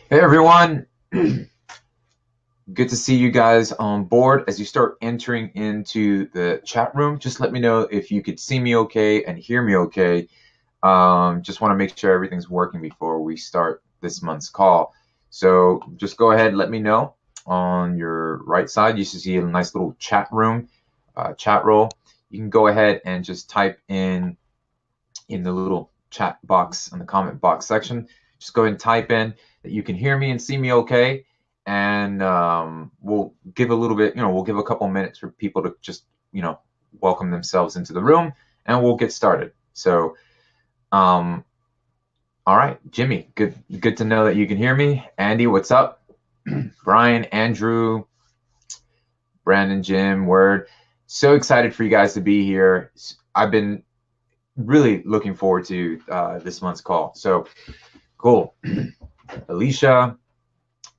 Hey everyone, good to see you guys on board. As you start entering into the chat room, just let me know if you could see me okay and hear me okay. Just want to make sure everything's working before we start this month's call. So just go ahead, let me know. On your right side, you should see a nice little chat room, chat roll. You can go ahead and just type in the little chat box in the comment box section. Just go ahead and type in that you can hear me and see me okay. And we'll give a little bit, we'll give a couple minutes for people to just, welcome themselves into the room, and we'll get started. So, all right, Jimmy, good to know that you can hear me. Andy, what's up? Brian, Andrew, Brandon, Jim, Word. So excited for you guys to be here. I've been really looking forward to this month's call. So cool. Alicia,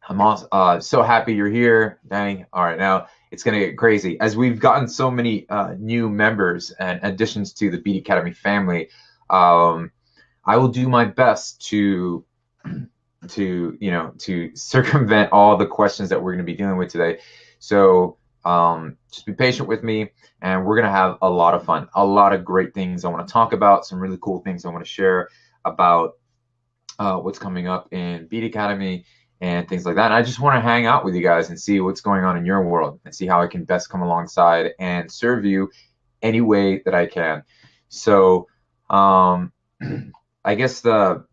I'm also, so happy you're here. Dang. All right, now it's going to get crazy. As we've gotten so many new members and additions to the Beat Academy family, I will do my best to circumvent all the questions that we're going to be dealing with today. So just be patient with me, and we're going to have a lot of fun, a lot of great things I want to talk about, some really cool things I want to share about what's coming up in Beat Academy and things like that. And I just want to hang out with you guys and see what's going on in your world and see how I can best come alongside and serve you any way that I can. So I guess for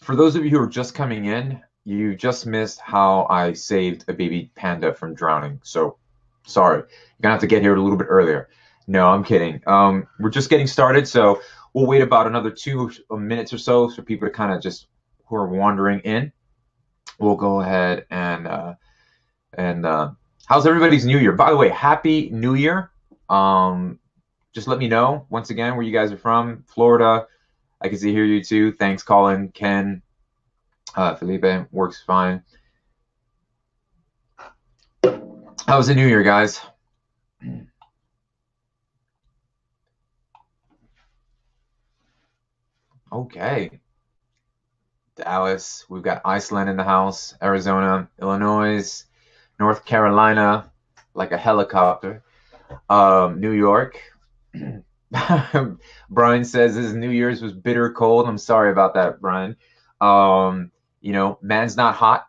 those of you who are just coming in, you just missed how I saved a baby panda from drowning. So sorry, you're gonna have to get here a little bit earlier. No, I'm kidding. We're just getting started, so we'll wait about another 2 minutes or so for people to kind of just who are wandering in. We'll go ahead and how's everybody's New Year? By the way, Happy New Year. Just let me know once again where you guys are from. Florida. I can see hear you too. Thanks, Colin, Ken, Felipe. Works fine. How was the New Year, guys? Okay. Dallas. We've got Iceland in the house. Arizona, Illinois, North Carolina, like a helicopter. New York. Brian says his New Year's was bitter cold. I'm sorry about that, Brian. Man's not hot.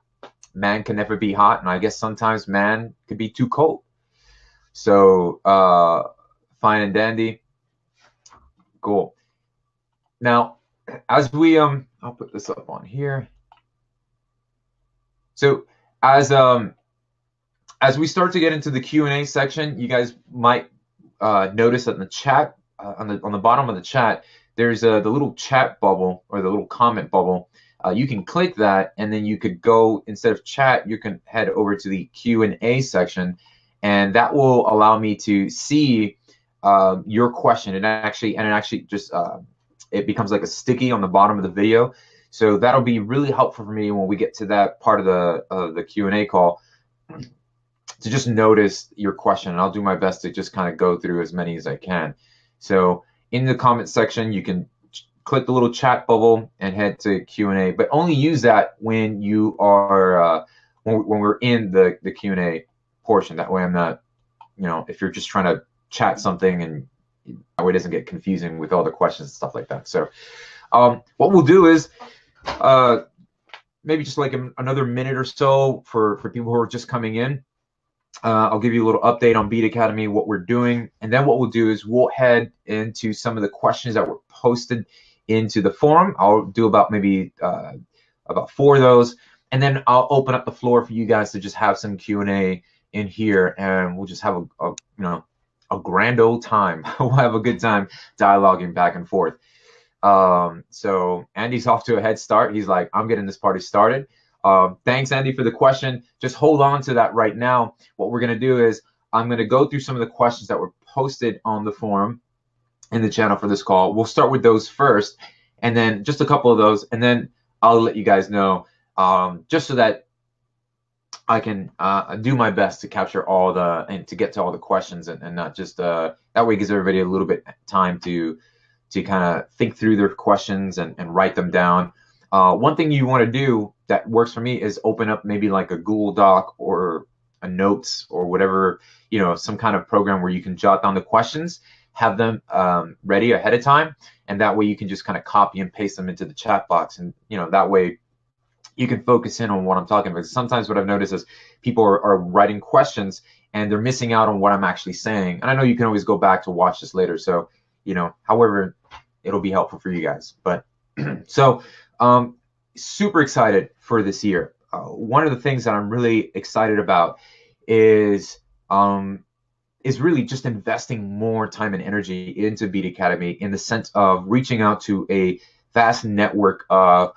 Man can never be hot, and I guess sometimes man could be too cold. So fine and dandy. Cool. Now, as we I'll put this up on here. So as we start to get into the Q&A section, you guys might notice that in the chat, on the bottom of the chat, there's the little chat bubble or the little comment bubble. You can click that, and then you could go, instead of chat, you can head over to the Q&A section, and that will allow me to see your question. And it actually just it becomes like a sticky on the bottom of the video. So that'll be really helpful for me when we get to that part of the Q&A call, to just notice your question, and I'll do my best to just kind of go through as many as I can. So in the comment section, you can click the little chat bubble and head to Q&A, but only use that when you are when we're in the Q&A portion. That way I'm not, if you're just trying to chat something, and that way it doesn't get confusing with all the questions and stuff like that. So what we'll do is maybe just like another minute or so for people who are just coming in. I'll give you a little update on Beat Academy, what we're doing, and then what we'll do is we'll head into some of the questions that were posted into the forum. I'll do about maybe about 4 of those, and then I'll open up the floor for you guys to just have some Q&A in here, and we'll just have a grand old time. We'll have a good time dialoguing back and forth. So Andy's off to a head start. He's like, I'm getting this party started. Thanks, Andy, for the question. Just hold on to that right now. What we're going to do is I'm going to go through some of the questions that were posted on the forum in the channel for this call. We'll start with those first, and then just a couple of those, and then I'll let you guys know, just so that I can do my best to capture and to get to all the questions, and not just that way it gives everybody a little bit time to kind of think through their questions and write them down. One thing you want to do that works for me is open up maybe like a Google Doc or a Notes or whatever, some kind of program where you can jot down the questions, have them ready ahead of time, and that way you can just kind of copy and paste them into the chat box, and that way you can focus in on what I'm talking about. Sometimes what I've noticed is people are writing questions and they're missing out on what I'm actually saying. And I know you can always go back to watch this later, so however it'll be helpful for you guys. But so super excited for this year. One of the things that I'm really excited about is really just investing more time and energy into Beat Academy, in the sense of reaching out to a vast network of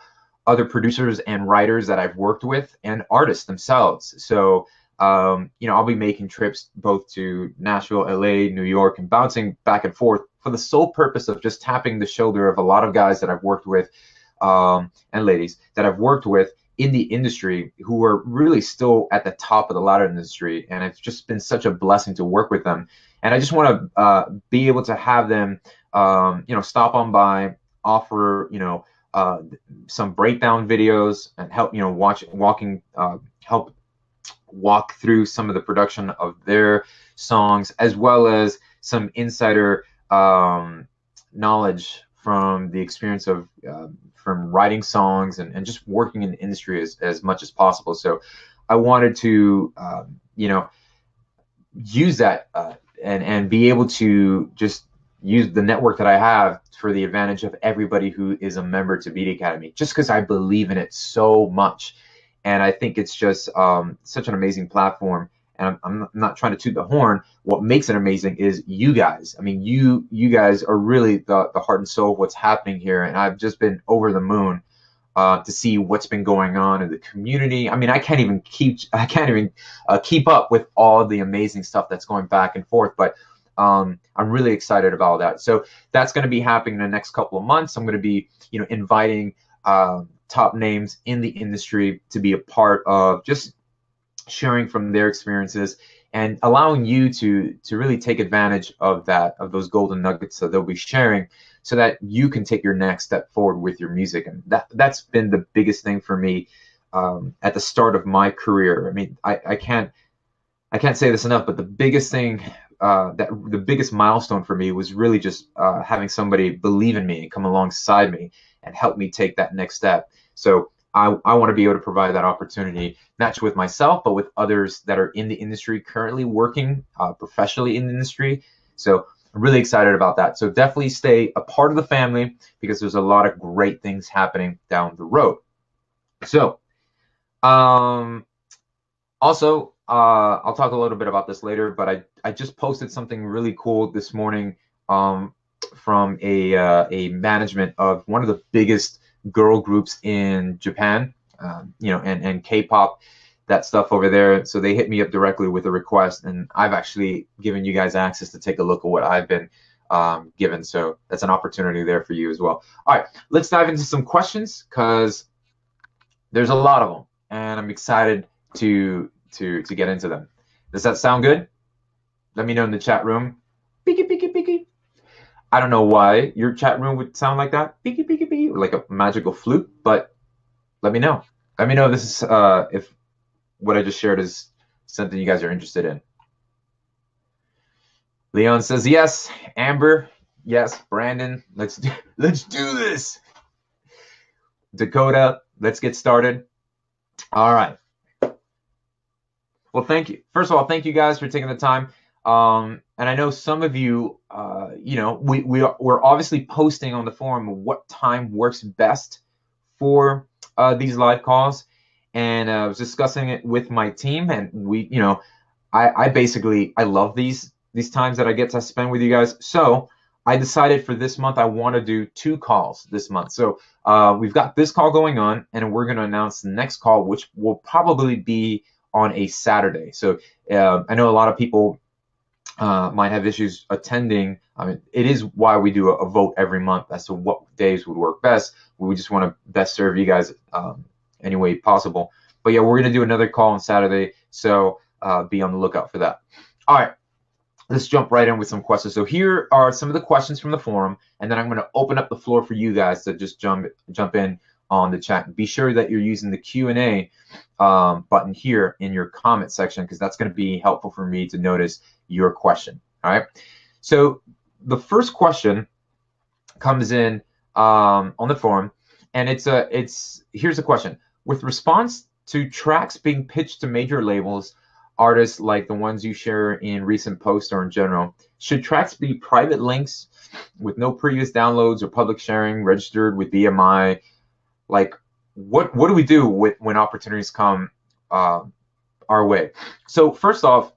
other producers and writers that I've worked with, and artists themselves. So I'll be making trips both to Nashville, LA, New York, and bouncing back and forth for the sole purpose of just tapping the shoulder of a lot of guys that I've worked with, and ladies that I've worked with in the industry, who are really still at the top of the ladder in the industry. And it's just been such a blessing to work with them. And I just want to be able to have them, stop on by, offer, some breakdown videos, and help, help walk through some of the production of their songs, as well as some insider knowledge from the experience of from writing songs and just working in the industry as much as possible. So I wanted to use that and be able to just use the network that I have for the advantage of everybody who is a member to Beat Academy, just because I believe in it so much. And I think it's just such an amazing platform. And I'm not trying to toot the horn. What makes it amazing is you guys. I mean, you guys are really the heart and soul of what's happening here. And I've just been over the moon to see what's been going on in the community. I mean, I can't even keep up with all the amazing stuff that's going back and forth. But I'm really excited about that. So that's going to be happening in the next couple of months. I'm going to be, inviting top names in the industry to be a part of just sharing from their experiences, and allowing you to really take advantage of those golden nuggets that they'll be sharing, so that you can take your next step forward with your music. And that's been the biggest thing for me at the start of my career. I mean, I can't say this enough, but the biggest thing, the biggest milestone for me was really just having somebody believe in me and come alongside me and help me take that next step. So I want to be able to provide that opportunity, not just with myself, but with others that are in the industry, currently working professionally in the industry. So I'm really excited about that. So definitely stay a part of the family, because there's a lot of great things happening down the road. So also, I'll talk a little bit about this later, but I just posted something really cool this morning from a management of one of the biggest girl groups in Japan, and K-pop, that stuff over there. So they hit me up directly with a request, and I've actually given you guys access to take a look at what I've been given. So that's an opportunity there for you as well. All right, let's dive into some questions, because there's a lot of them, and I'm excited to get into them. Does that sound good? Let me know in the chat room. Peeky, peeky, peeky. I don't know why your chat room would sound like that, peeky, peeky, peeky, like a magical flute, but let me know. Let me know if this is if what I just shared is something you guys are interested in. Leon says yes. Amber, yes. Brandon, let's do this. Dakota, let's get started. All right. Well, thank you. First of all, thank you guys for taking the time. And I know some of you, we're obviously posting on the forum what time works best for these live calls, and I was discussing it with my team, and I love these times that I get to spend with you guys. So I decided for this month I want to do 2 calls this month. So we've got this call going on, and we're going to announce the next call, which will probably be on a Saturday. So I know a lot of people might have issues attending. I mean, it is why we do a vote every month as to what days would work best. We just want to best serve you guys any way possible. But yeah, we're going to do another call on Saturday, so be on the lookout for that. All right, let's jump right in with some questions. So here are some of the questions from the forum, and then I'm going to open up the floor for you guys to just jump in on the chat. Be sure that you're using the Q&A button here in your comment section, because that's going to be helpful for me to notice your question. All right. So the first question comes in on the forum, and here's the question. With response to tracks being pitched to major labels, artists like the ones you share in recent posts or in general, should tracks be private links with no previous downloads or public sharing, registered with BMI? Like, what do we do when opportunities come our way? So first off,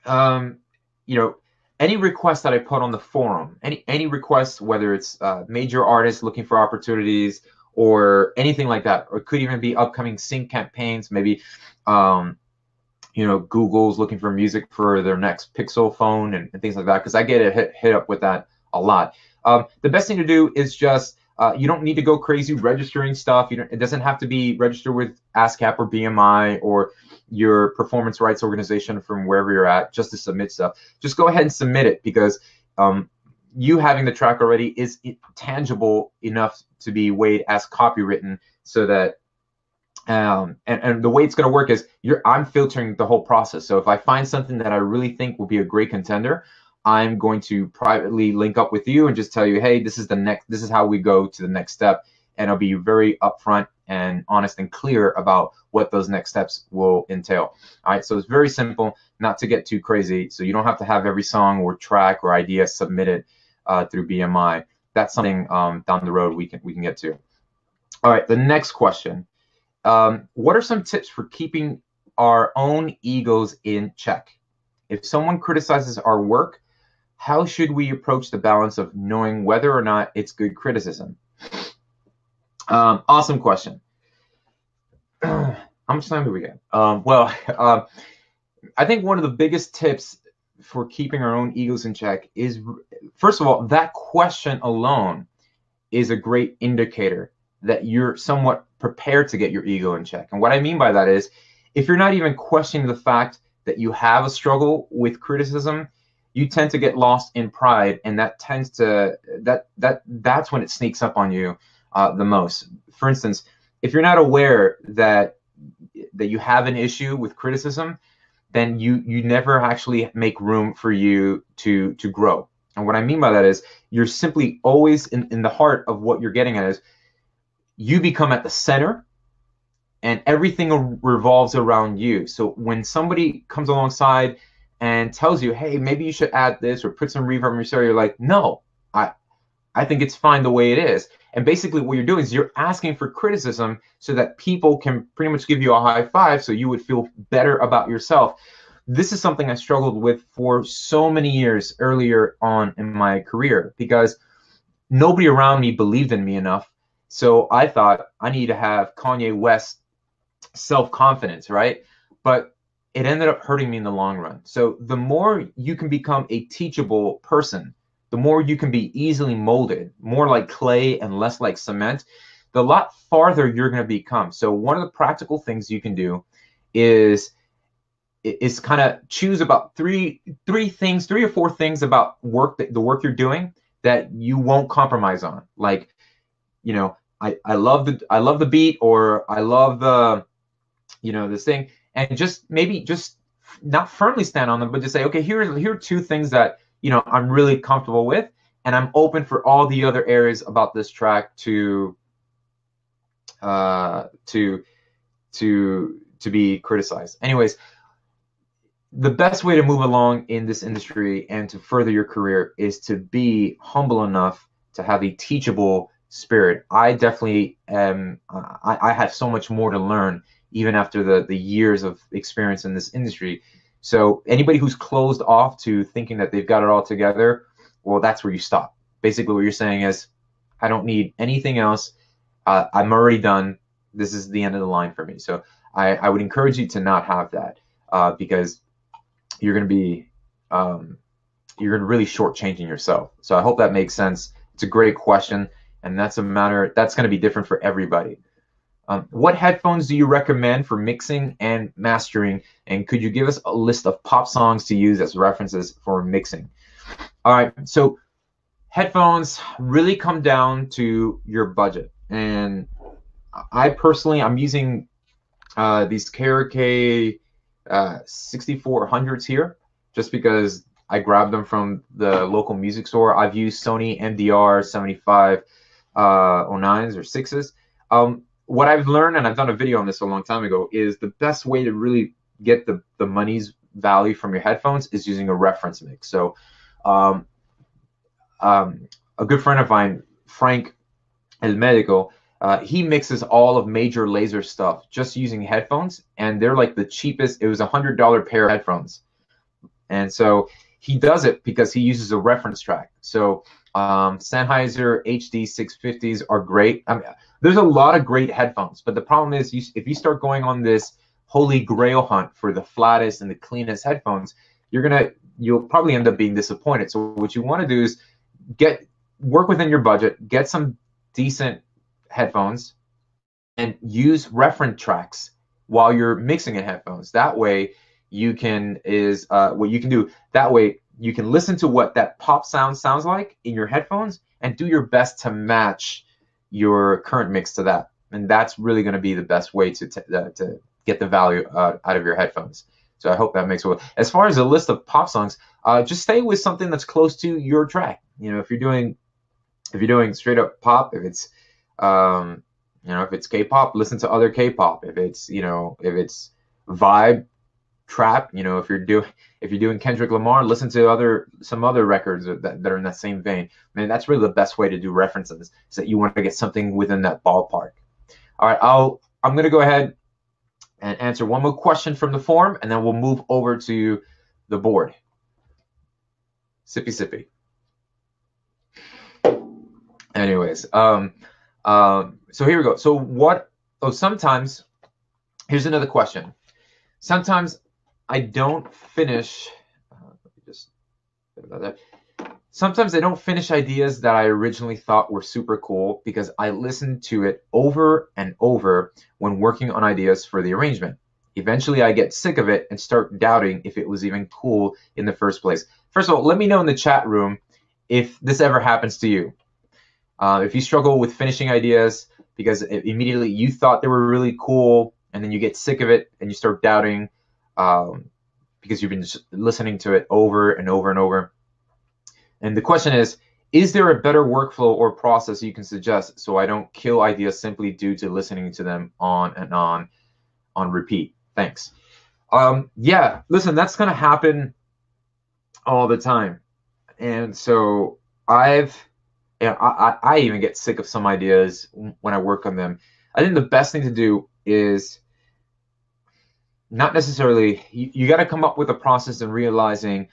you know, any request that I put on the forum, any request, whether it's major artists looking for opportunities or anything like that, or it could even be upcoming sync campaigns, maybe you know, Google's looking for music for their next Pixel phone and things like that, because I get hit up with that a lot. The best thing to do is just you don't need to go crazy registering stuff. It doesn't have to be registered with ASCAP or BMI or your performance rights organization from wherever you're at just to submit stuff. Just go ahead and submit it, because you having the track already is tangible enough to be weighed as copywritten, so that and the way it's going to work is I'm filtering the whole process. So if I find something that I really think will be a great contender, I'm going to privately link up with you and just tell you, hey, this is how we go to the next step. And I'll be very upfront and honest and clear about what those next steps will entail. All right, so it's very simple, not to get too crazy. So you don't have to have every song or track or idea submitted through BMI. That's something down the road we can get to. All right, the next question. What are some tips for keeping our own egos in check? If someone criticizes our work, how should we approach the balance of knowing whether or not it's good criticism? Awesome question. How much time do we get? I think one of the biggest tips for keeping our own egos in check is, first of all, that question alone is a great indicator that you're somewhat prepared to get your ego in check. And what I mean by that is, if you're not even questioning the fact that you have a struggle with criticism, you tend to get lost in pride, and that tends to that's when it sneaks up on you the most. For instance, if you're not aware that you have an issue with criticism, then you never actually make room for you to grow. And what I mean by that is, you're simply always in the heart of what you're getting at is, you become at the center and everything revolves around you. So when somebody comes alongside and tells you, hey, maybe you should add this or put some reverb on your story, you're like, no, I think it's fine the way it is. And basically what you're doing is you're asking for criticism so that people can pretty much give you a high five, so you would feel better about yourself. This is something I struggled with for so many years earlier on in my career, because nobody around me believed in me enough. So I thought I need to have Kanye West self-confidence, right? But it ended up hurting me in the long run. So the more you can become a teachable person, the more you can be easily molded, more like clay and less like cement, the lot farther you're going to become. So one of the practical things you can do is kind of choose about three or four things about the work you're doing that you won't compromise on. Like, you know, I love the beat, or I love the, you know, this thing, and just maybe just not firmly stand on them, but just say, okay, here are two things that, you know, I'm really comfortable with, and I'm open for all the other areas about this track to be criticized. Anyways, the best way to move along in this industry and to further your career is to be humble enough to have a teachable spirit. I definitely am. I have so much more to learn, even after the years of experience in this industry. So anybody who's closed off to thinking that they've got it all together, well, that's where you stop. Basically, what you're saying is, I don't need anything else. I'm already done. This is the end of the line for me. So I would encourage you to not have that, because you're going to be really shortchanging yourself. So I hope that makes sense. It's a great question, and that's going to be different for everybody. What headphones do you recommend for mixing and mastering? And could you give us a list of pop songs to use as references for mixing? All right, so headphones really come down to your budget. And I personally, I'm using these KRK 6400s here, just because I grabbed them from the local music store. I've used Sony MDR 75 09s or 6s. What I've learned, and I've done a video on this a long time ago, is the best way to really get the money's value from your headphones is using a reference mix. So um, a good friend of mine, Frank El Medico, he mixes all of Major Lazer stuff just using headphones, and they're like the cheapest. It was $100 pair of headphones, and so he does it because he uses a reference track. So Sennheiser HD 650s are great. I mean, there's a lot of great headphones, but the problem is if you start going on this holy grail hunt for the flattest and the cleanest headphones, you'll probably end up being disappointed. So what you want to do is work within your budget, get some decent headphones, and use reference tracks while you're mixing in headphones. That way you can what you can do. That way you can listen to what that pop sound sounds like in your headphones and do your best to match your current mix to that. And that's really going to be the best way to get the value out of your headphones. So I hope that makes it. As far as a list of pop songs, just stay with something that's close to your track. You know, if you're doing straight up pop, if it's if it's K-pop, listen to other K-pop. If it's vibe trap, if you're doing Kendrick Lamar, listen to some other records that are in that same vein. I mean, that's really the best way to do references, is that you want to get something within that ballpark. All right, I'm going to go ahead and answer one more question from the forum, and then we'll move over to the board. Sippy sippy. Anyways, so here we go. So sometimes, here's another question. Sometimes I don't finish, sometimes I don't finish ideas that I originally thought were super cool because I listened to it over and over when working on ideas for the arrangement. Eventually I get sick of it and start doubting if it was even cool in the first place. First of all, let me know in the chat room if this ever happens to you. If you struggle with finishing ideas because immediately you thought they were really cool and then you get sick of it and you start doubting because you've been just listening to it over and over and over. And the question is there a better workflow or process you can suggest so I don't kill ideas simply due to listening to them on and on repeat? Thanks. Yeah, listen, that's going to happen all the time. And so I even get sick of some ideas when I work on them. I think the best thing to do is not necessarily, you got to come up with a process and realizing,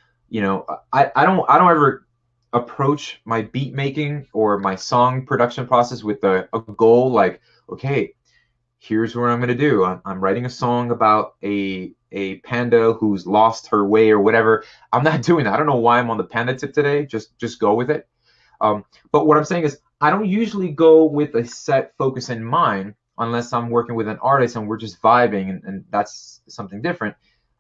I don't ever approach my beat making or my song production process with a goal like, okay, here's what I'm going to do. I'm writing a song about a panda who's lost her way or whatever. I'm not doing that. I don't know why I'm on the panda tip today. Just go with it. But what I'm saying is I don't usually go with a set focus in mind unless I'm working with an artist and we're just vibing, and that's something different.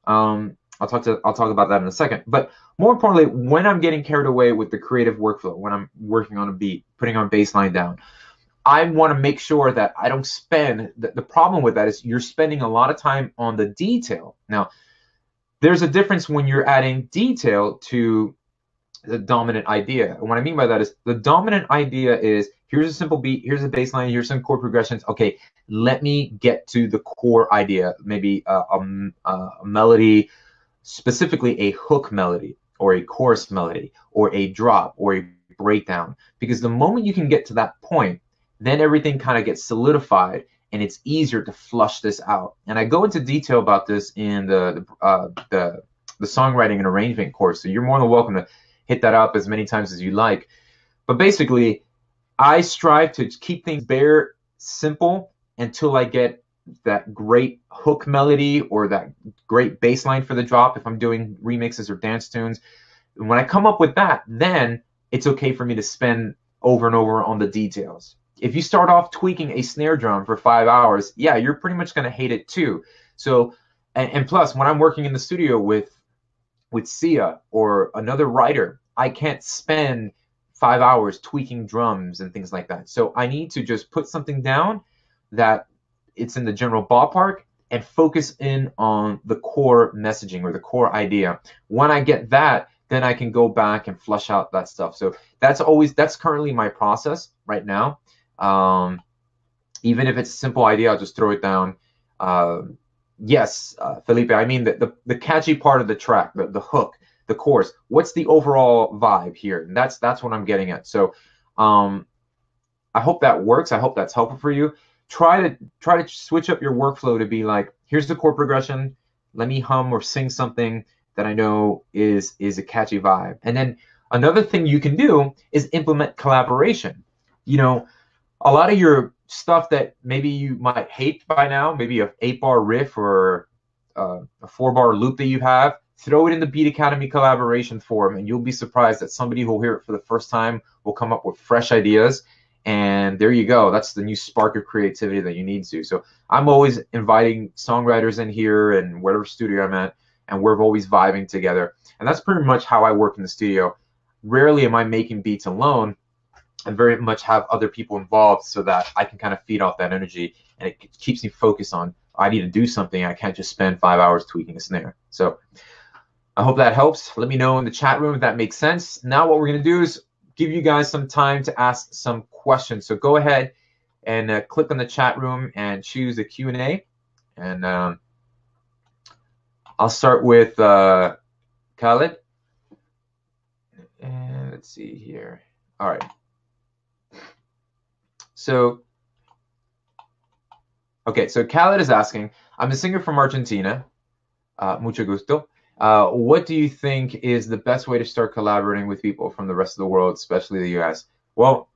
I'll talk about that in a second. But more importantly, when I'm getting carried away with the creative workflow, when I'm working on a beat, putting on bass line down, I want to make sure that I don't spend, the problem with that is you're spending a lot of time on the detail. Now, there's a difference when you're adding detail to the dominant idea. And what I mean by that is the dominant idea is here's a simple beat, here's a bass line, here's some chord progressions. Okay, let me get to the core idea, maybe a melody, specifically a hook melody or a chorus melody or a drop or a breakdown. Because the moment you can get to that point, then everything kind of gets solidified and it's easier to flush this out. And I go into detail about this in the songwriting and arrangement course. So you're more than welcome to hit that up as many times as you like. But basically, I strive to keep things bare, simple, until I get that great hook melody or that great bass line for the drop if I'm doing remixes or dance tunes. And when I come up with that, then it's okay for me to spend over and over on the details. If you start off tweaking a snare drum for 5 hours, yeah, you're pretty much going to hate it too. So, and plus, when I'm working in the studio with Sia or another writer, I can't spend 5 hours tweaking drums and things like that. So I need to just put something down, that it's in the general ballpark, and focus in on the core messaging or the core idea. When I get that, then I can go back and flush out that stuff. So that's currently my process right now. Even if it's a simple idea, I'll just throw it down. Yes, Felipe, I mean the catchy part of the track, the hook, the chorus. What's the overall vibe here? And that's what I'm getting at. So I hope that works. I hope that's helpful for you. Try to switch up your workflow to be like, here's the chord progression. Let me hum or sing something that I know is a catchy vibe. And then another thing you can do is implement collaboration. You know, a lot of your stuff that maybe you might hate by now, maybe a 8-bar riff or a 4-bar loop that you have, throw it in the Beat Academy collaboration forum, and you'll be surprised that somebody who will hear it for the first time will come up with fresh ideas. And there you go. That's the new spark of creativity that you need to. So I'm always inviting songwriters in here and whatever studio I'm at, and we're always vibing together. And that's pretty much how I work in the studio. Rarely am I making beats alone. I very much have other people involved so that I can kind of feed off that energy, and it keeps me focused on, I need to do something. I can't just spend 5 hours tweaking a snare. So I hope that helps. Let me know in the chat room if that makes sense. Now what we're going to do is give you guys some time to ask some questions. So go ahead and click on the chat room and choose the Q&A. And I'll start with Khaled. And let's see here. All right. So, okay, so Khaled is asking, I'm a singer from Argentina. Mucho gusto. What do you think is the best way to start collaborating with people from the rest of the world, especially the US? Well,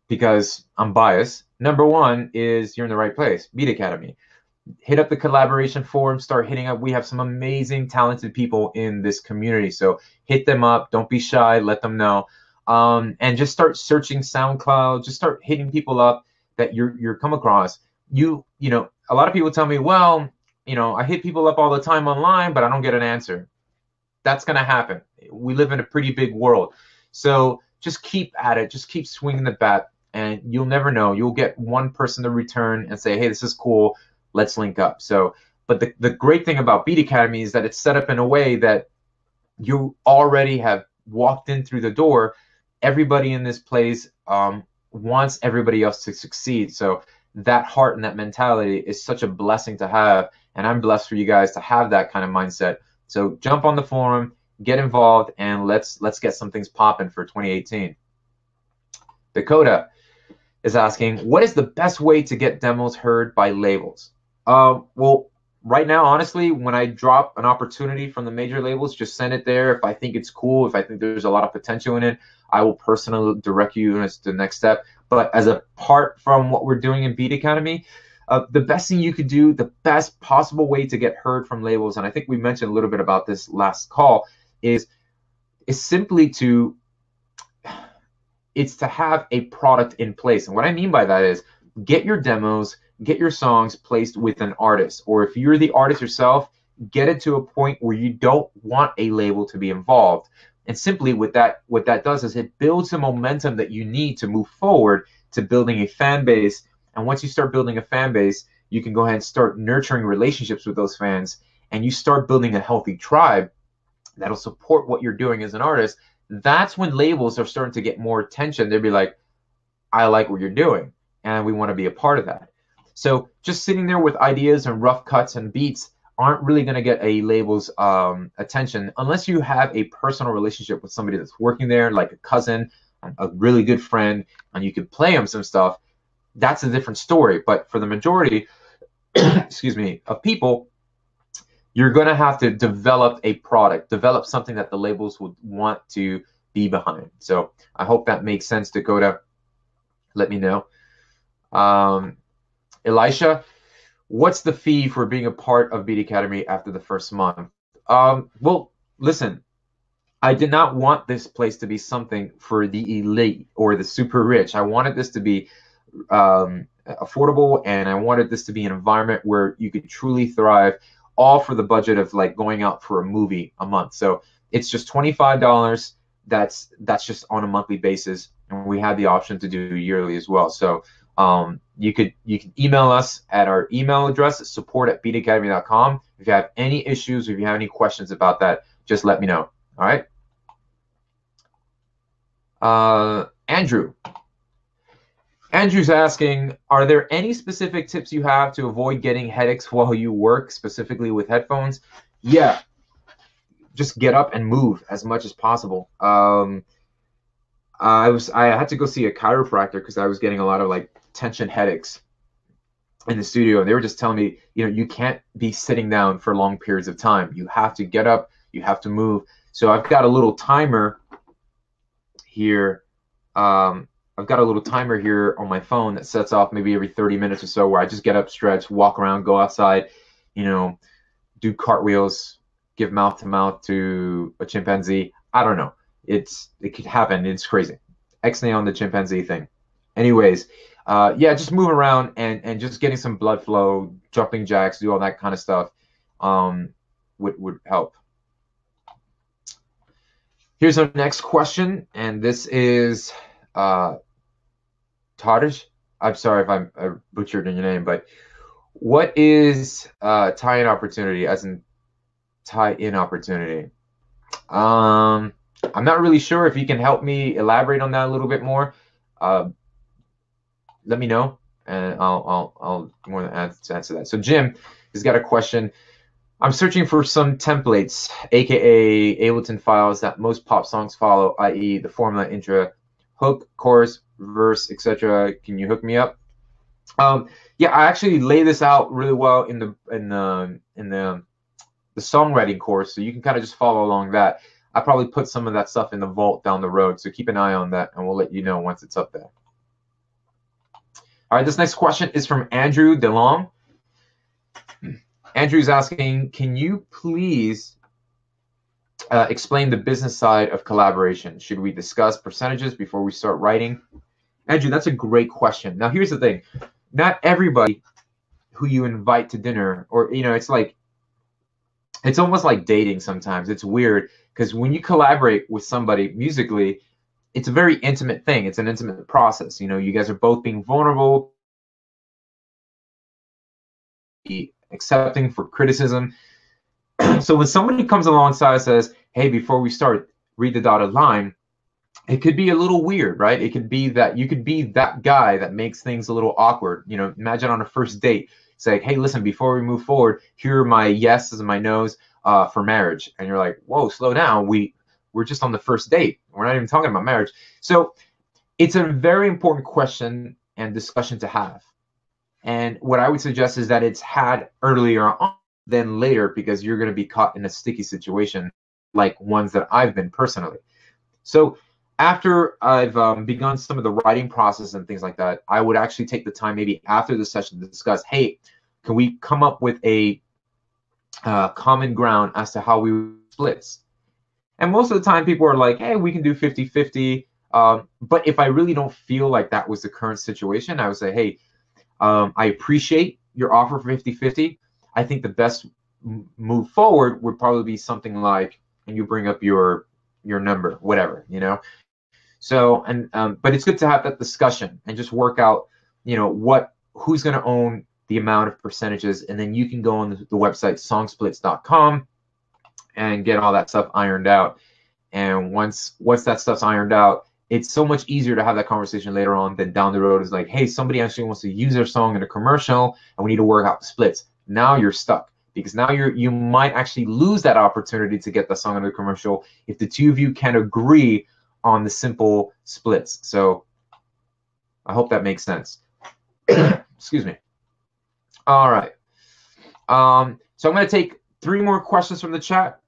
because I'm biased, number one is you're in the right place, Beat Academy. Hit up the collaboration forum, start hitting up. We have some amazing, talented people in this community. So hit them up. Don't be shy. Let them know. And just start searching SoundCloud. Just start hitting people up that you're come across. You know, a lot of people tell me, well, you know, I hit people up all the time online, but I don't get an answer. That's going to happen. We live in a pretty big world. So just keep at it. Just keep swinging the bat, and you'll never know. You'll get one person to return and say, hey, this is cool. Let's link up. So, but the great thing about Beat Academy is that it's set up in a way that you already have walked in through the door. Everybody in this place wants everybody else to succeed. So that heart and that mentality is such a blessing to have. And I'm blessed for you guys to have that kind of mindset. So jump on the forum, get involved, and let's get some things popping for 2018. Dakota is asking, what is the best way to get demos heard by labels? Well, right now, honestly, when I drop an opportunity from the major labels, just send it there. If I think it's cool, if I think there's a lot of potential in it, I will personally direct you to the next step. But as a part from what we're doing in Beat Academy, the best thing you could do, the best possible way to get heard from labels, and I think we mentioned a little bit about this last call, is simply to have a product in place. And what I mean by that is get your demos, get your songs placed with an artist, or if you're the artist yourself, get it to a point where you don't want a label to be involved. And simply what that does is it builds the momentum that you need to move forward to building a fan base. And once you start building a fan base, you can go ahead and start nurturing relationships with those fans, and you start building a healthy tribe that'll support what you're doing as an artist. That's when labels are starting to get more attention. They'll be like, I like what you're doing, and we want to be a part of that. So just sitting there with ideas and rough cuts and beats aren't really going to get a label's attention unless you have a personal relationship with somebody that's working there, like a cousin, a really good friend, and you can play them some stuff. That's a different story. But for the majority, excuse me, of people, you're going to have to develop a product, develop something that the labels would want to be behind. So I hope that makes sense, Dakota. Let me know. Elisha, what's the fee for being a part of Beat Academy after the first month? Well, listen, I did not want this place to be something for the elite or the super rich. I wanted this to be affordable, and I wanted this to be an environment where you could truly thrive, all for the budget of like going out for a movie a month. So it's just $25. That's just on a monthly basis, and we have the option to do yearly as well. So You could email us at our email address, support@beatacademy.com. If you have any issues, or if you have any questions about that, just let me know. All right. Andrew's asking, are there any specific tips you have to avoid getting headaches while you work, specifically with headphones? Yeah, just get up and move as much as possible. I had to go see a chiropractor because I was getting a lot of like tension headaches in the studio, and they were just telling me, you can't be sitting down for long periods of time. You have to get up, you have to move. So I've got a little timer here. I've got a little timer here on my phone that sets off maybe every 30 minutes or so, where I just get up, stretch, walk around, go outside, do cartwheels, give mouth to mouth to a chimpanzee. I don't know. It could happen. It's crazy. X-nay on the chimpanzee thing. Anyways, yeah, just move around and just getting some blood flow, jumping jacks, do all that kind of stuff would help. Here's our next question, and this is Tadish. I'm sorry if I butchered your name, but what is tie-in opportunity, as in tie-in opportunity? I'm not really sure. If you can help me elaborate on that a little bit more, let me know, and I'll more than answer that. So Jim has got a question. I'm searching for some templates, aka Ableton files that most pop songs follow, i.e. the formula, intro, hook, chorus, verse, etc. Can you hook me up? Yeah, I actually lay this out really well in the songwriting course, so you can kind of just follow along that. I probably put some of that stuff in the vault down the road, so keep an eye on that, and we'll let you know once it's up there. All right, this next question is from Andrew DeLong. Andrew's asking, can you please explain the business side of collaboration? Should we discuss percentages before we start writing? Andrew, that's a great question. Now, here's the thing. Not everybody who you invite to dinner, or, it's almost like dating sometimes. It's weird because when you collaborate with somebody musically, it's a very intimate thing. It's an intimate process. You guys are both being vulnerable, accepting for criticism. So when somebody comes alongside and says, hey, before we start, read the dotted line, it could be a little weird, right? It could be that you could be that guy that makes things a little awkward. Imagine on a first date, it's like, hey, listen, before we move forward, here are my yeses and my nos for marriage. And you're like, whoa, slow down. We're just on the first date. We're not even talking about marriage. So it's a very important question and discussion to have. And what I would suggest is that it's had earlier on than later, because you're going to be caught in a sticky situation like ones that I've been personally. So after I've begun some of the writing process and things like that, I would actually take the time maybe after the session to discuss, hey, can we come up with a common ground as to how we splits? And most of the time people are like, hey, we can do 50-50. But if I really don't feel like that was the current situation, I would say, hey, I appreciate your offer for 50-50. I think the best move forward would probably be something like, and you bring up your number, whatever, So, but it's good to have that discussion and just work out, who's going to own the amount of percentages, and then you can go on the website songsplits.com and get all that stuff ironed out. And once that stuff's ironed out, it's so much easier to have that conversation later on than down the road. Is like, hey, somebody actually wants to use their song in a commercial, and we need to work out the splits. Now you're stuck, because now you might actually lose that opportunity to get the song in the commercial if the two of you can't agree on the simple splits. So I hope that makes sense. Excuse me. All right. So I'm going to take 3 more questions from the chat.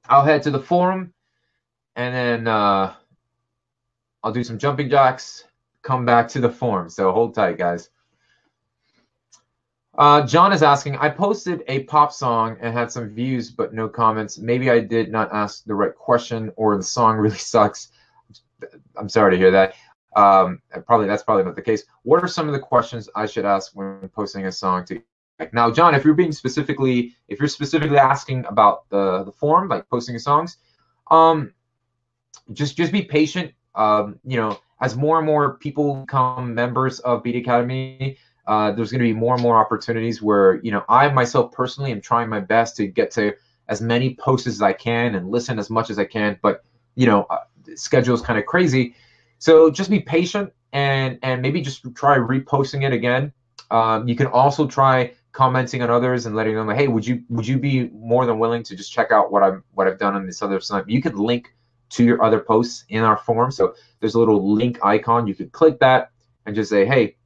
I'll head to the forum, and then I'll do some jumping jacks, come back to the forum. So hold tight, guys. John is asking, I posted a pop song and had some views but no comments. Maybe I did not ask the right question, or the song really sucks. I'm sorry to hear that. That's probably not the case. What are some of the questions I should ask when posting a song to? Now, John, if you're specifically asking about the form, like posting songs, just be patient. You know, as more and more people become members of Beat Academy, there's going to be more and more opportunities where, you know, I myself personally am trying my best to get to as many posts as I can and listen as much as I can. But, you know, the schedule is kind of crazy. So just be patient and maybe just try reposting it again. You can also try commenting on others and letting them know, hey, would you be more than willing to just check out what I've done on this other site? You could link to your other posts in our forum. So there's a little link icon. You could click that and just say, hey,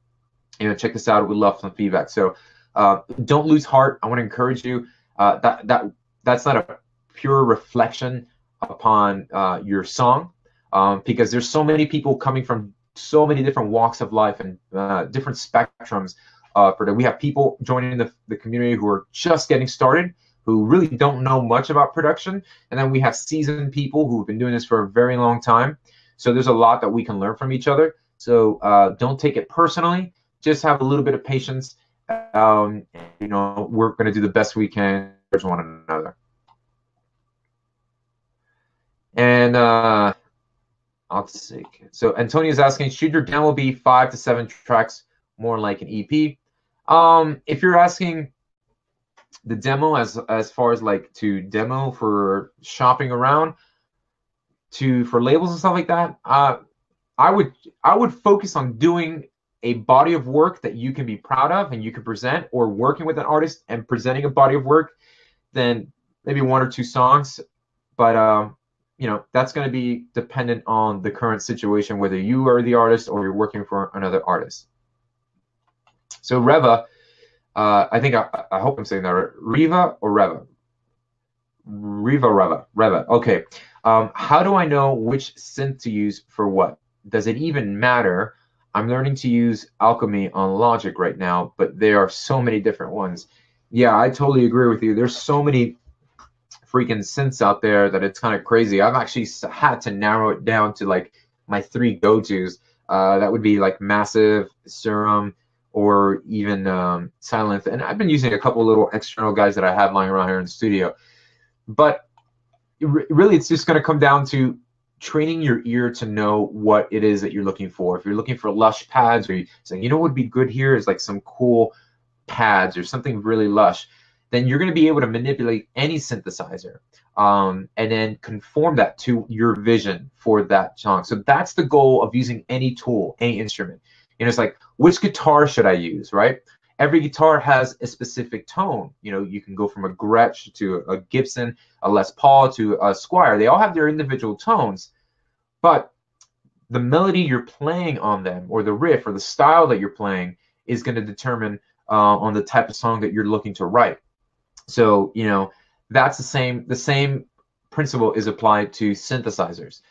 you know, check this out. We'd love some feedback. So don't lose heart. I want to encourage you. That's not a pure reflection upon your song, because there's so many people coming from so many different walks of life and different spectrums. For that, we have people joining the community who are just getting started, who really don't know much about production, and then we have seasoned people who've been doing this for a very long time. So there's a lot that we can learn from each other. So don't take it personally. Just have a little bit of patience. You know, we're going to do the best we can towards one another. And I'll see. So Antonia's asking, should your demo be 5 to 7 tracks, more like an EP? If you're asking the demo as far as like to demo for shopping around for labels and stuff like that, I would focus on doing a body of work that you can be proud of and you can present, or working with an artist and presenting a body of work, then maybe 1 or 2 songs. But you know, that's going to be dependent on the current situation, whether you are the artist or you're working for another artist. So Reva, I think I hope I'm saying that right. Riva or Reva? Reva. Okay. How do I know which synth to use for what? Does it even matter? I'm learning to use Alchemy on Logic right now, but there are so many different ones. Yeah, I totally agree with you. There's so many freaking synths out there that it's kind of crazy. I've actually had to narrow it down to like my 3 go-tos. That would be like Massive, Serum, or even Silent. And I've been using a couple little external guys that I have lying around here in the studio. But really, it's just going to come down to training your ear to know what it is that you're looking for. If you're looking for lush pads, or you're saying, you know what would be good here is like some cool pads or something really lush, then you're going to be able to manipulate any synthesizer and then conform that to your vision for that song. So that's the goal of using any tool, any instrument. You know, it's like, which guitar should I use, right? Every guitar has a specific tone. You know, you can go from a Gretsch to a Gibson, a Les Paul to a Squier. They all have their individual tones, but the melody you're playing on them, or the riff, or the style that you're playing, is going to determine on the type of song that you're looking to write. So, you know, that's the same principle is applied to synthesizers.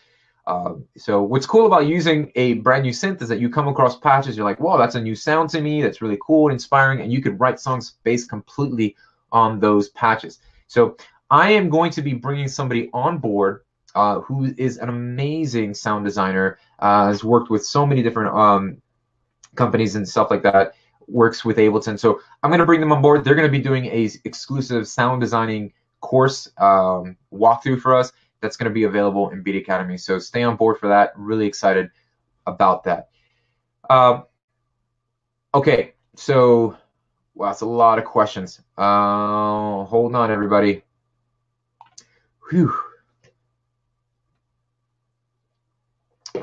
So what's cool about using a brand new synth is that you come across patches, you're like, whoa, that's a new sound to me, that's really cool and inspiring, and you could write songs based completely on those patches. So I am going to be bringing somebody on board who is an amazing sound designer, has worked with so many different companies and stuff like that, works with Ableton. So I'm going to bring them on board. They're going to be doing a exclusive sound designing course walkthrough for us that's going to be available in Beat Academy. So stay on board for that. Really excited about that. Okay, so wow, that's a lot of questions. Hold on, everybody. Whew.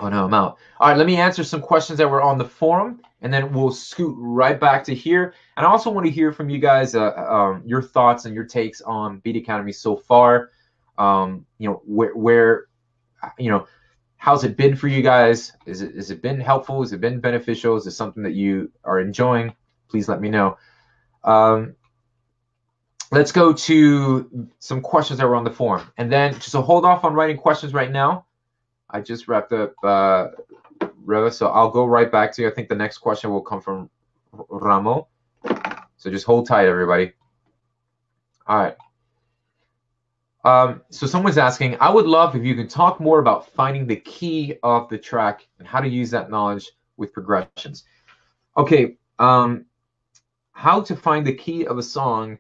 Oh no, I'm out. All right, let me answer some questions that were on the forum, and then we'll scoot right back to here. And I also want to hear from you guys your thoughts and your takes on Beat Academy so far. You know, where you know, how's it been for you guys? Has it been helpful? Has it been beneficial? Is it something that you are enjoying? Please let me know. Let's go to some questions that were on the forum, and then just hold off on writing questions right now. I just wrapped up Reva, so I'll go right back to you. I think the next question will come from Ramo. So just hold tight, everybody. All right. So someone's asking, I would love if you could talk more about finding the key of the track and how to use that knowledge with progressions. Okay. How to find the key of a song.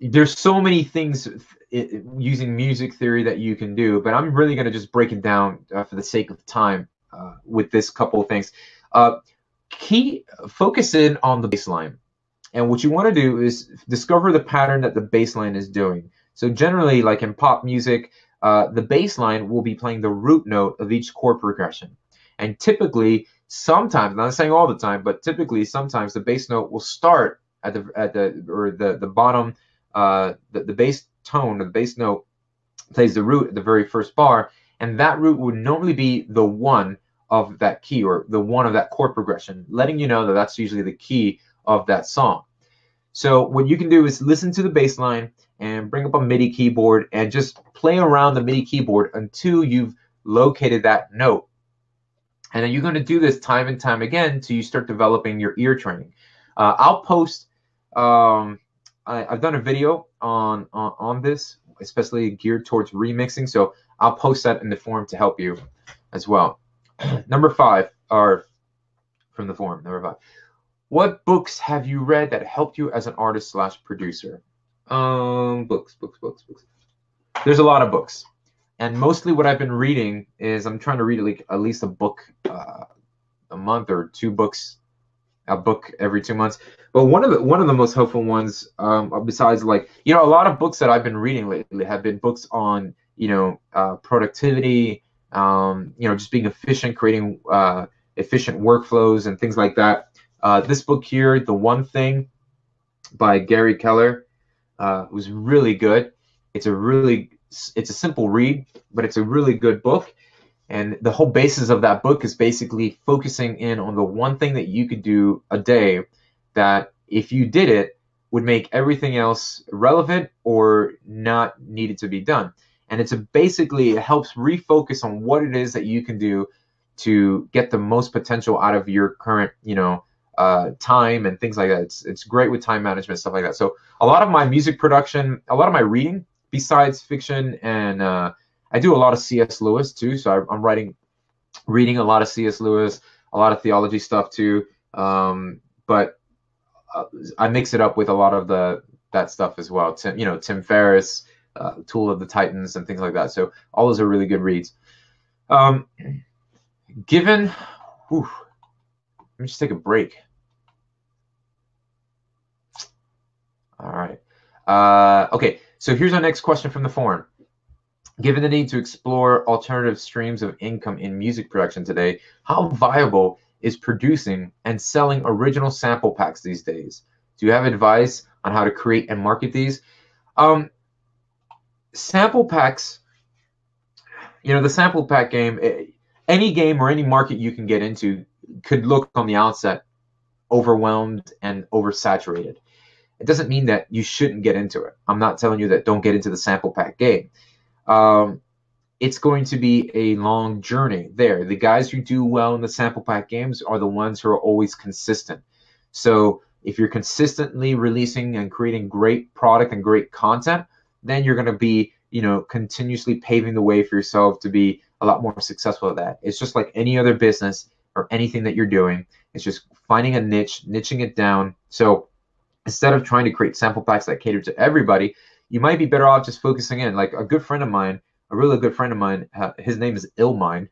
there's so many things using music theory that you can do, but I'm really going to just break it down for the sake of time with this couple of things. Uh, Focus in on the bass line. And what you want to do is discover the pattern that the bass line is doing. So generally, like in pop music, the bass line will be playing the root note of each chord progression. And typically, sometimes, not saying all the time, but typically sometimes the bass note will start at the bottom, the bass tone or the bass note plays the root at the very first bar, and that root would normally be the one of that key or the one of that chord progression, letting you know that that's usually the key of that song. So what you can do is listen to the bass line and bring up a MIDI keyboard and just play around the MIDI keyboard until you've located that note. And then you're going to do this time and time again until you start developing your ear training. I'll post, I've done a video on this, especially geared towards remixing. So I'll post that in the forum to help you as well. Number 5, or from the forum, number 5. What books have you read that helped you as an artist / producer? Books. There's a lot of books. And mostly what I've been reading is I'm trying to read like at least a book a month or 2 books, a book every 2 months. But one of the most helpful ones, besides like, a lot of books that I've been reading lately have been books on, productivity, just being efficient, creating efficient workflows and things like that. This book here, The One Thing by Gary Keller, was really good. It's a simple read, but it's a really good book. And the whole basis of that book is basically focusing in on the one thing that you could do a day that if you did it would make everything else relevant or not needed to be done. And basically it helps refocus on what it is that you can do to get the most potential out of your current, time and things like that. It's great with time management, stuff like that. So a lot of my music production, a lot of my reading, besides fiction, and I do a lot of C.S. Lewis too. So I'm reading a lot of C.S. Lewis, a lot of theology stuff too. But I mix it up with a lot of that stuff as well. Tim Ferriss, Tool of the Titans, and things like that. So all those are really good reads. Let me just take a break. All right. Okay, so here's our next question from the forum. Given the need to explore alternative streams of income in music production today, how viable is producing and selling original sample packs these days? Do you have advice on how to create and market these? Sample packs, the sample pack game, any game or any market you can get into could look on the outset overwhelmed and oversaturated. It doesn't mean that you shouldn't get into it. I'm not telling you that don't get into the sample pack game. It's going to be a long journey there. The guys who do well in the sample pack games are the ones who are always consistent. So if you're consistently releasing and creating great product and great content, then you're going to be, continuously paving the way for yourself to be a lot more successful at that. It's just like any other business or anything that you're doing. It's just finding a niche, niching it down. So instead of trying to create sample packs that cater to everybody, you might be better off just focusing in. Like a good friend of mine, a really good friend of mine, his name is Illmind.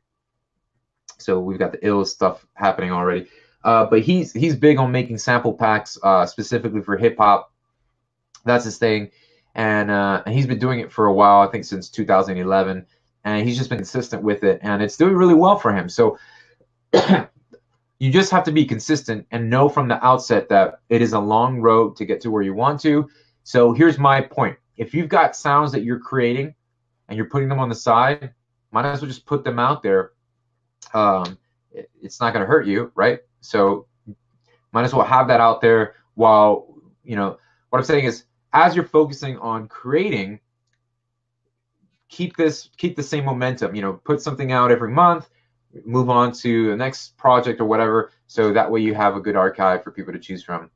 So we've got the ill stuff happening already. But he's big on making sample packs specifically for hip hop. That's his thing. And he's been doing it for a while, I think since 2011. And he's just been consistent with it. And it's doing really well for him. So you just have to be consistent and know from the outset that it is a long road to get to where you want to. So here's my point. If you've got sounds that you're creating and you're putting them on the side, might as well just put them out there. It's not going to hurt you, right? So might as well have that out there while, what I'm saying is as you're focusing on creating, keep the same momentum, put something out every month, move on to the next project or whatever. So that way you have a good archive for people to choose from.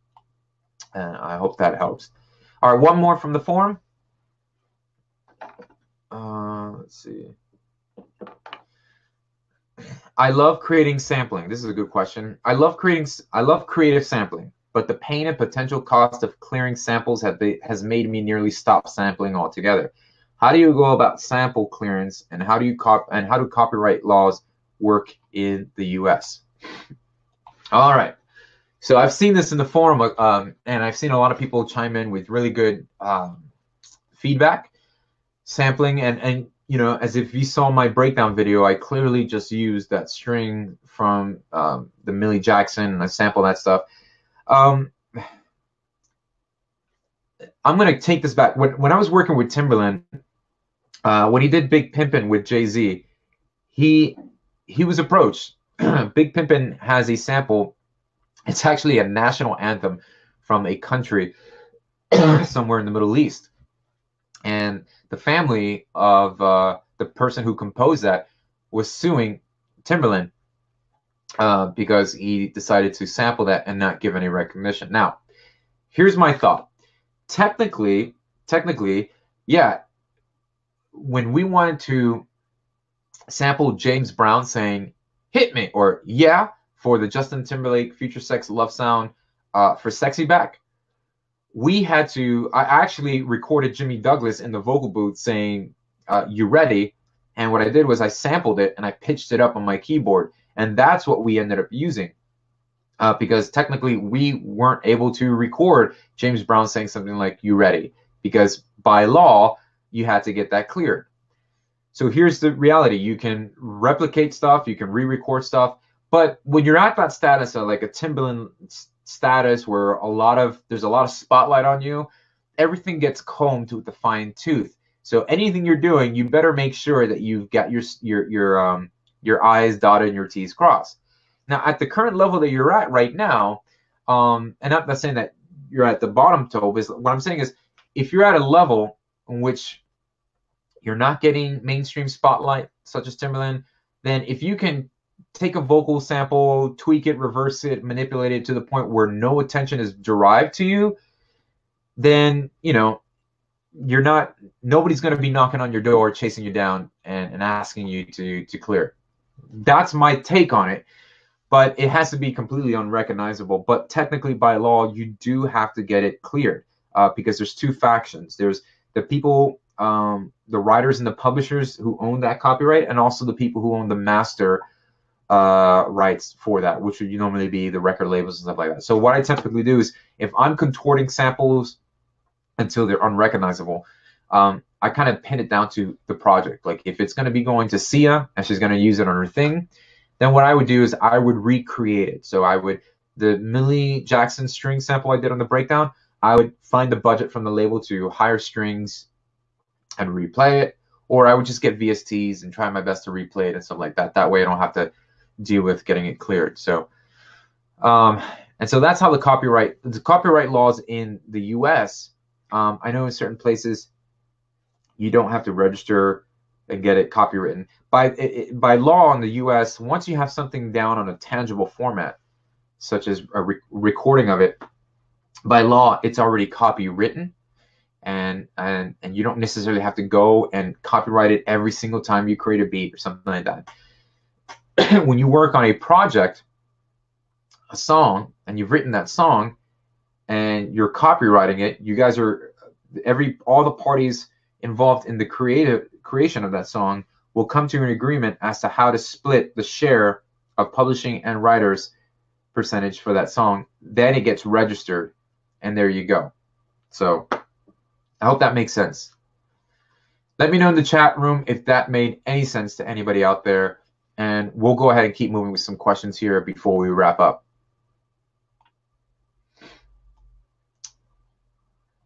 And I hope that helps. All right, one more from the forum. Let's see. I love creating sampling. This is a good question. I love creative sampling. but the pain and potential cost of clearing samples has made me nearly stop sampling altogether. How do you go about sample clearance, and how do copyright laws work in the U.S.? All right. So I've seen this in the forum, and I've seen a lot of people chime in with really good feedback, sampling, and you know, as if you saw my breakdown video, I clearly just used that string from the Millie Jackson, and I sampled that stuff. I'm gonna take this back. When I was working with Timbaland, when he did Big Pimpin' with Jay-Z, he was approached. Big Pimpin' has a sample. It's actually a national anthem from a country somewhere in the Middle East. And the family of the person who composed that was suing Timbaland because he decided to sample that and not give any recognition. Now, here's my thought. Technically, yeah, when we wanted to sample James Brown saying, "Hit me," or "Yeah," for the Justin Timberlake Future Sex Love Sound for Sexy Back, we had to, I actually recorded Jimmy Douglas in the vocal booth saying, "You ready?" And what I did was I sampled it and I pitched it up on my keyboard. And that's what we ended up using because technically we weren't able to record James Brown saying something like, "You ready?" Because by law, you had to get that cleared. So here's the reality. You can replicate stuff, you can re-record stuff, but when you're at that status of like a Timbaland status where there's a lot of spotlight on you, everything gets combed with a fine tooth. So anything you're doing, you better make sure that you've got your I's dotted and your T's crossed. Now, at the current level that you're at right now, and I'm not saying that you're at the bottom, Tove, what I'm saying is if you're at a level in which you're not getting mainstream spotlight, such as Timbaland, then if you can take a vocal sample, tweak it, reverse it, manipulate it to the point where no attention is derived to you, then, you know, nobody's going to be knocking on your door, chasing you down, and asking you to clear. That's my take on it, but it has to be completely unrecognizable. But technically, by law, you do have to get it cleared because there's two factions. There's the people, the writers and the publishers who own that copyright, and also the people who own the master rights for that, which would normally be the record labels and stuff like that. So what I typically do is if I'm contorting samples until they're unrecognizable, I kind of pin it down to the project. Like if it's going to be going to Sia and she's going to use it on her thing, then what I would do is I would recreate it. So the Millie Jackson string sample I did on the breakdown, I would find the budget from the label to hire strings and replay it, or I would just get VSTs and try my best to replay it and stuff like that. That way I don't have to deal with getting it cleared. So, and so that's how the copyright laws in the U.S. I know in certain places you don't have to register and get it copywritten. By law in the U.S., once you have something down on a tangible format, such as a recording of it, by law it's already copywritten, and you don't necessarily have to go and copyright it every single time you create a beat or something like that. When you work on a project, a song, and you've written that song and you're copywriting it, you guys are all the parties involved in the creation of that song will come to an agreement as to how to split the share of publishing and writers percentage for that song. Then it gets registered, and there you go. So I hope that makes sense. Let me know in the chat room if that made any sense to anybody out there, and we'll go ahead and keep moving with some questions here before we wrap up.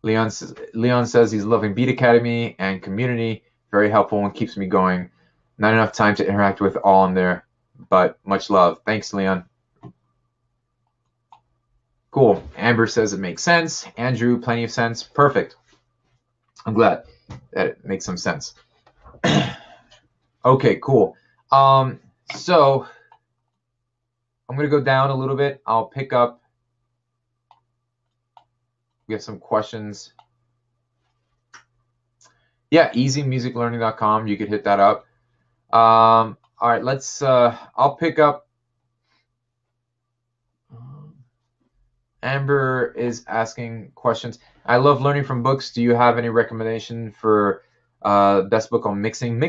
Leon says he's loving Beat Academy and community. Very helpful and keeps me going. Not enough time to interact with all in there, but much love. Thanks, Leon. Cool. Amber says it makes sense. Andrew, plenty of sense. Perfect. I'm glad that it makes some sense. Okay, cool. So I'm going to go down a little bit. I'll pick up. We have some questions. Yeah, easymusiclearning.com. You could hit that up. All right, let's. I'll pick up. Amber is asking questions. I love learning from books. Do you have any recommendation for best book on mixing?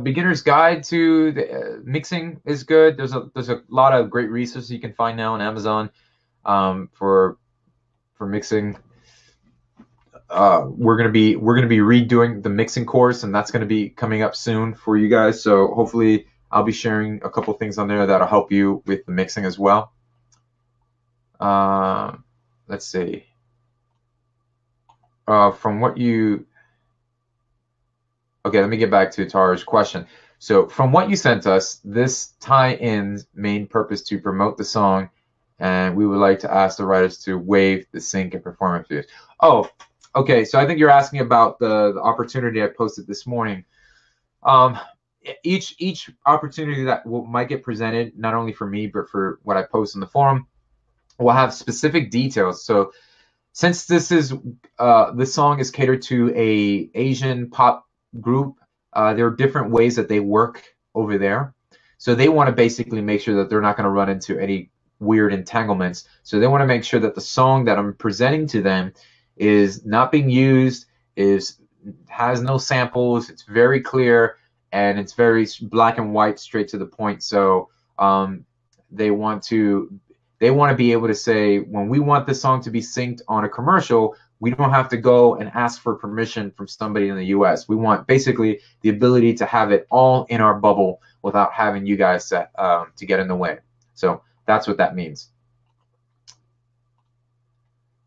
Beginner's Guide to Mixing is good. There's a lot of great resources you can find now on Amazon for mixing. We're gonna be redoing the mixing course, and that's gonna be coming up soon for you guys. So hopefully I'll be sharing a couple things on there that'll help you with the mixing as well. Let's see. From what you Okay, let me get back to Tara's question. So from what you sent us, this tie-in's main purpose to promote the song, and we would like to ask the writers to waive the sync and performance fees. Oh, okay. So I think you're asking about the opportunity I posted this morning. Each opportunity that might get presented, not only for me, but for what I post in the forum, will have specific details. So since this song is catered to a Asian pop group, there are different ways that they work over there. So they want to basically make sure that they're not going to run into any weird entanglements. So they want to make sure that the song that I'm presenting to them is not being used, has no samples, it's very clear, and it's very black and white, straight to the point. So they want to be able to say, when we want this song to be synced on a commercial, we don't have to go and ask for permission from somebody in the US. We want basically the ability to have it all in our bubble without having you guys to get in the way. So that's what that means.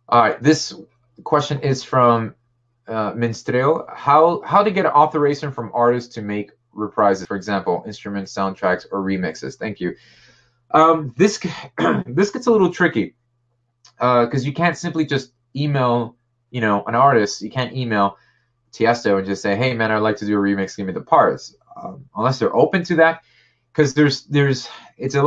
All right, this question is from Minstrel. How to get an authorization from artists to make reprises, for example, instruments, soundtracks, or remixes? Thank you. This gets a little tricky because you can't simply just email, an artist. You can't email Tiesto and just say, "Hey man, I'd like to do a remix. Give me the parts." Unless they're open to that, because it's a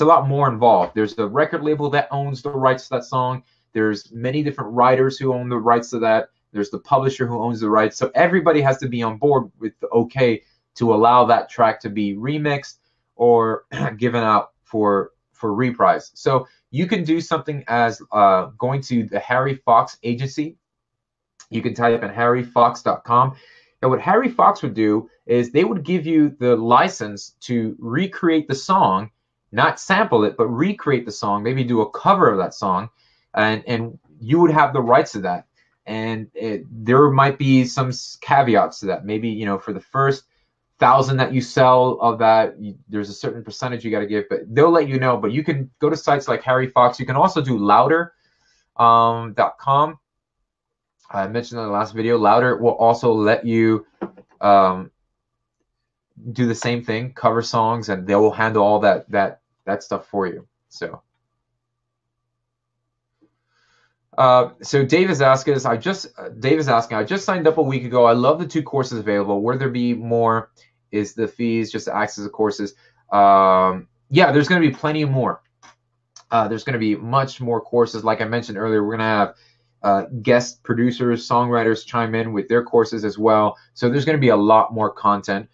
lot more involved. There's the record label that owns the rights to that song. There's many different writers who own the rights to that. There's the publisher who owns the rights. So everybody has to be on board with the okay to allow that track to be remixed or given out for reprise. So you can do something as going to the Harry Fox agency. You can type in harryfox.com. And what Harry Fox would do is they would give you the license to recreate the song, not sample it, but recreate the song, maybe do a cover of that song, and you would have the rights to that. And there might be some caveats to that. Maybe, for the first 1,000 that you sell of that, there's a certain percentage you got to give, but they'll let you know. But you can go to sites like Harry Fox. You can also do louder.com. I mentioned in the last video, Louder will also let you do the same thing, cover songs, and they will handle all that stuff for you. So Dave is asking, I just signed up a week ago. I love the 2 courses available. Would there be more? Is the fees just to access the courses? Yeah, there's going to be plenty more. There's going to be much more courses. Like I mentioned earlier, we're going to have guest producers, songwriters chime in with their courses as well. So there's going to be a lot more content.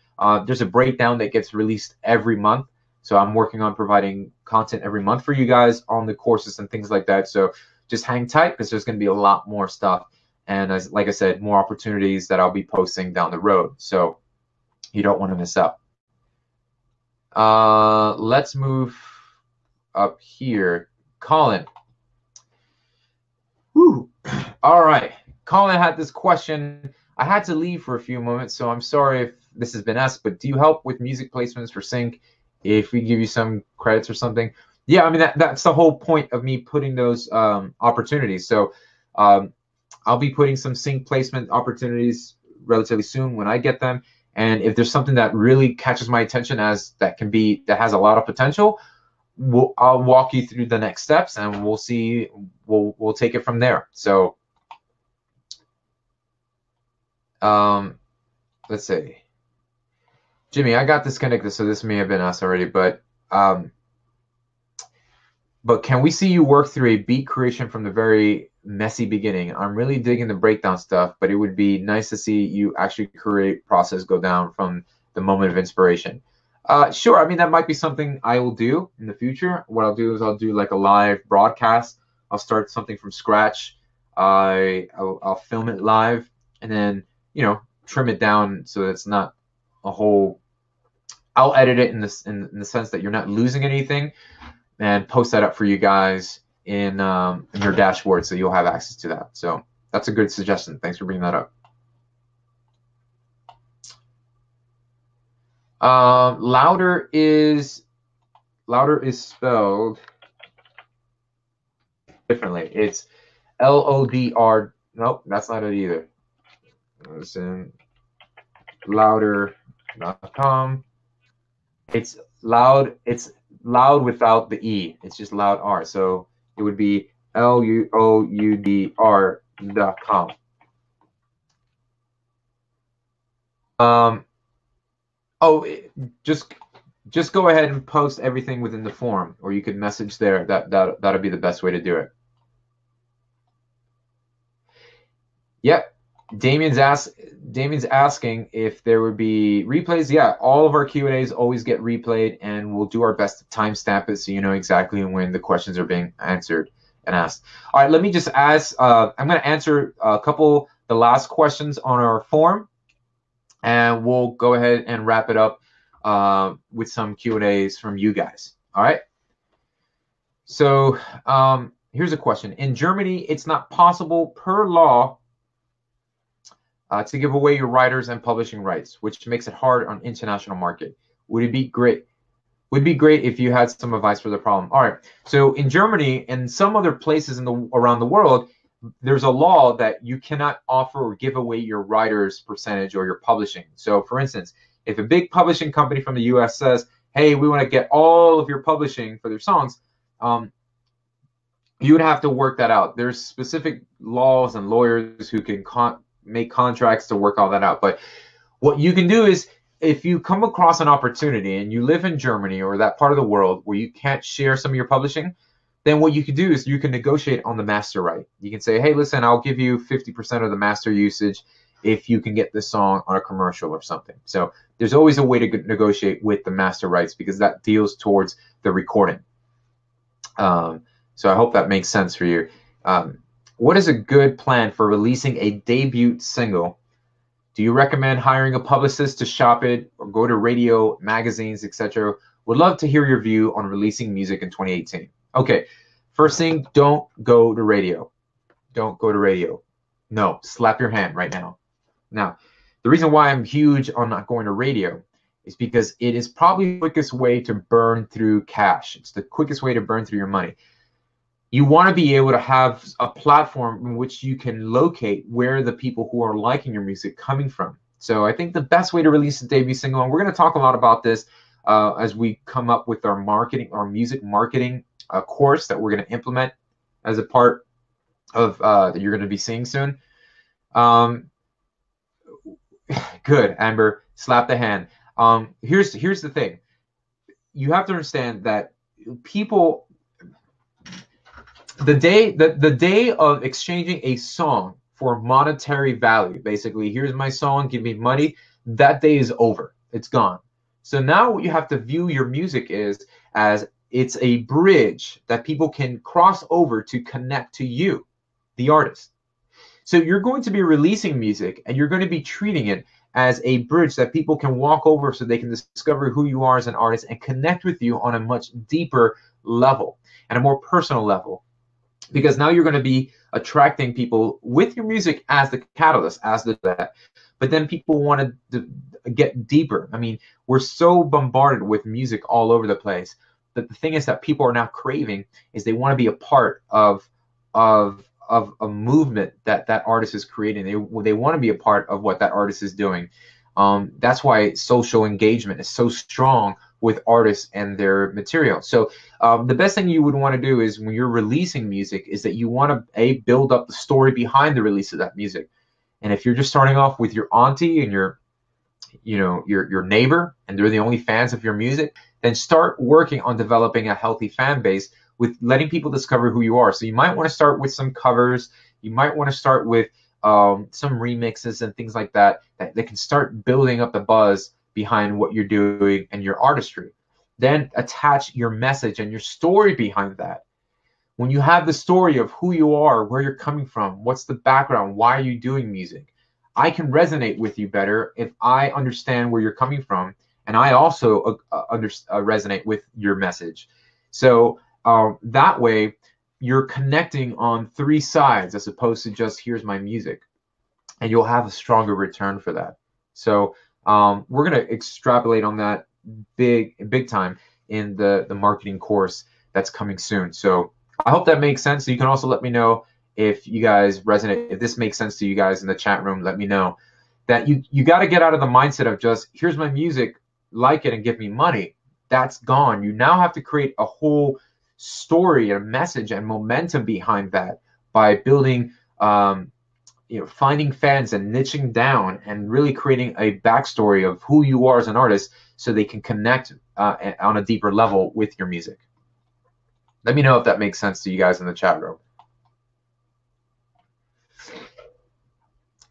There's a breakdown that gets released every month. So I'm working on providing content every month for you guys on the courses and things like that. So just hang tight, because there's going to be a lot more stuff. And like I said, more opportunities that I'll be posting down the road. So you don't want to miss out. Let's move up here. Colin. Woo. All right. Colin had this question. I had to leave for a few moments, so I'm sorry if this has been asked, but do you help with music placements for sync if we give you some credits or something? Yeah, I mean, that's the whole point of me putting those opportunities. So I'll be putting some sync placement opportunities relatively soon when I get them. And if there's something that really catches my attention that has a lot of potential, I'll walk you through the next steps, and we'll see. We'll take it from there. So let's see. Jimmy, I got disconnected, so this may have been asked already, but can we see you work through a beat creation from the very messy beginning? I'm really digging the breakdown stuff, but it would be nice to see you actually process go down from the moment of inspiration. Sure. I mean, that might be something I will do in the future. What I'll do is I'll do like a live broadcast. I'll start something from scratch. I'll film it live and then, trim it down so it's not a whole. I'll edit it in the sense that you're not losing anything, and post that up for you guys in your dashboard so you'll have access to that. So that's a good suggestion. Thanks for bringing that up. Louder is spelled differently. It's LODR. Nope, that's not it either. Listen, louder.com. It's loud. It's loud without the E. It's just loud R. So it would be LOUDR.com. Oh, just go ahead and post everything within the forum, or you could message there. That'll be the best way to do it. Yep. Damien's asking if there would be replays. Yeah, all of our Q&As always get replayed, and we'll do our best to timestamp it so you know exactly when the questions are being answered and asked. All right, let me just ask. I'm going to answer the last questions on our forum, and we'll go ahead and wrap it up with some Q&As from you guys. All right. So here's a question. In Germany, it's not possible per law to give away your writers and publishing rights, which makes it hard on international market. Would be great if you had some advice for the problem. All right. So in Germany and some other places around the world, there's a law that you cannot offer or give away your writer's percentage or your publishing. So for instance, if a big publishing company from the US says, hey, we want to get all of your publishing for their songs, you would have to work that out. There's specific laws and lawyers who can make contracts to work all that out. But what you can do is, if you come across an opportunity and you live in Germany or that part of the world where you can't share some of your publishing, then what you can do is you can negotiate on the master right. You can say, hey, listen, I'll give you 50% of the master usage if you can get this song on a commercial or something. So there's always a way to negotiate with the master rights because that deals towards the recording. So I hope that makes sense for you. What is a good plan for releasing a debut single? Do you recommend hiring a publicist to shop it or go to radio, magazines, etc.? Would love to hear your view on releasing music in 2018. Okay, first thing, don't go to radio. Don't go to radio. No, slap your hand right now. Now, the reason why I'm huge on not going to radio is because it is probably the quickest way to burn through cash. It's the quickest way to burn through your money. You want to be able to have a platform in which you can locate where the people who are liking your music coming from. So I think the best way to release a debut single, and we're going to talk a lot about this as we come up with our music marketing course that we're going to implement as a part of that you're going to be seeing soon. Good, Amber, slap the hand. Here's the thing. You have to understand that people. The day of exchanging a song for monetary value, basically, here's my song, give me money, that day is over. It's gone. So now what you have to view your music as it's a bridge that people can cross over to connect to you, the artist. So you're going to be releasing music and you're going to be treating it as a bridge that people can walk over so they can discover who you are as an artist and connect with you on a much deeper level and a more personal level. Because now you're going to be attracting people with your music as the catalyst, as that. But then people want to get deeper. I mean, we're so bombarded with music all over the place that the thing is that people are now craving is they want to be a part of a movement that artist is creating. They want to be a part of what that artist is doing. That's why social engagement is so strong with artists and their material. So the best thing you would want to do is when you're releasing music is that you want to build up the story behind the release of that music. And if you're just starting off with your auntie and your neighbor and they're the only fans of your music, then start working on developing a healthy fan base with letting people discover who you are. So you might want to start with some covers. You might want to start with some remixes and things like that can start building up the buzz behind what you're doing and your artistry. Then attach your message and your story behind that. When you have the story of who you are, where you're coming from, what's the background, why are you doing music, I can resonate with you better if I understand where you're coming from, and I also resonate with your message. So that way, you're connecting on three sides as opposed to just here's my music, and you'll have a stronger return for that. So we're going to extrapolate on that big time in the marketing course that's coming soon. So I hope that makes sense. So you can also let me know if you guys resonate, if this makes sense to you guys in the chat room. Let me know that you got to get out of the mindset of just here's my music, like it and give me money. That's gone. You now have to create a whole story and message and momentum behind that by building finding fans and niching down and really creating a backstory of who you are as an artist so they can connect on a deeper level with your music. Let me know if that makes sense to you guys in the chat room.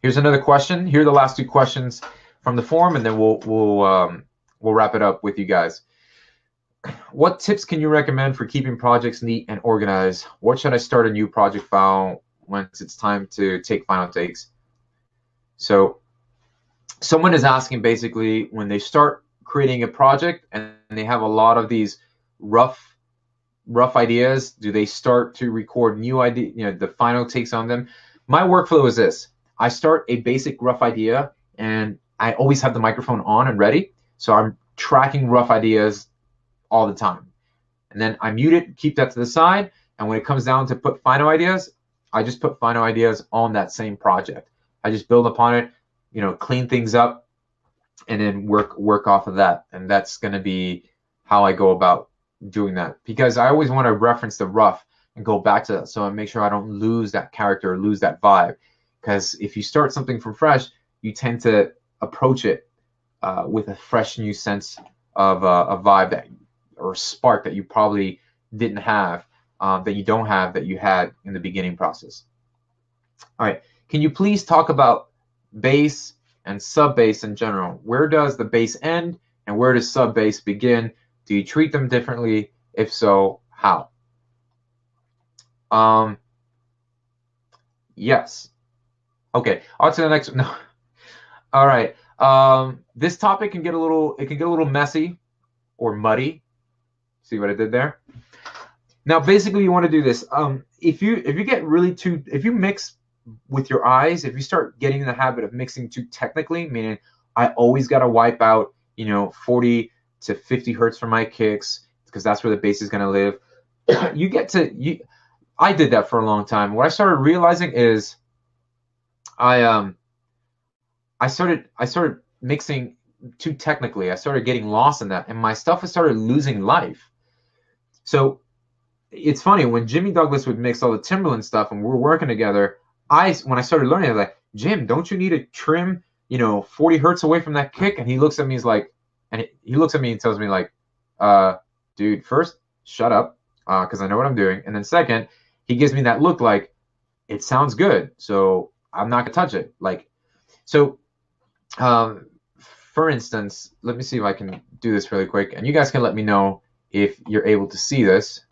Here's another question. Here are the last two questions from the forum, and then we'll wrap it up with you guys. What tips can you recommend for keeping projects neat and organized? What should I start a new project file once it's time to take final takes? So someone is asking basically when they start creating a project and they have a lot of these rough ideas, do they start to record new idea, the final takes on them? My workflow is this. I start a basic rough idea and I always have the microphone on and ready. So I'm tracking rough ideas all the time. And then I mute it, keep that to the side. And when it comes down to put final ideas, I just put final ideas on that same project. I just build upon it, clean things up, and then work off of that. And that's going to be how I go about doing that, because I always want to reference the rough and go back to that, so I make sure I don't lose that character, lose that vibe. Because if you start something from fresh, you tend to approach it with a fresh new sense of a vibe or spark that you probably didn't have, that you don't have, that you had in the beginning process. All right, can you please talk about bass and sub bass in general? Where does the bass end and where does sub bass begin? Do you treat them differently? If so, how? Yes. Okay, on to the next. No. All right. This topic can get a little messy or muddy. See what I did there? Now, basically, you want to do this. If you mix with your eyes, if you start getting in the habit of mixing too technically, meaning I always got to wipe out, 40 to 50 hertz for my kicks because that's where the bass is going to live. I did that for a long time. What I started realizing is I started mixing too technically. I started getting lost in that, and my stuff has started losing life. So it's funny, when Jimmy Douglas would mix all the Timberland stuff and we're working together, when I started learning, I was like, Jim, don't you need to trim 40 hertz away from that kick? And he looks at me, he looks at me and tells me like, dude, first shut up, because I know what I'm doing, and then second, he gives me that look like it sounds good, so I'm not gonna touch it. For instance, let me see if I can do this really quick, and you guys can let me know if you're able to see this.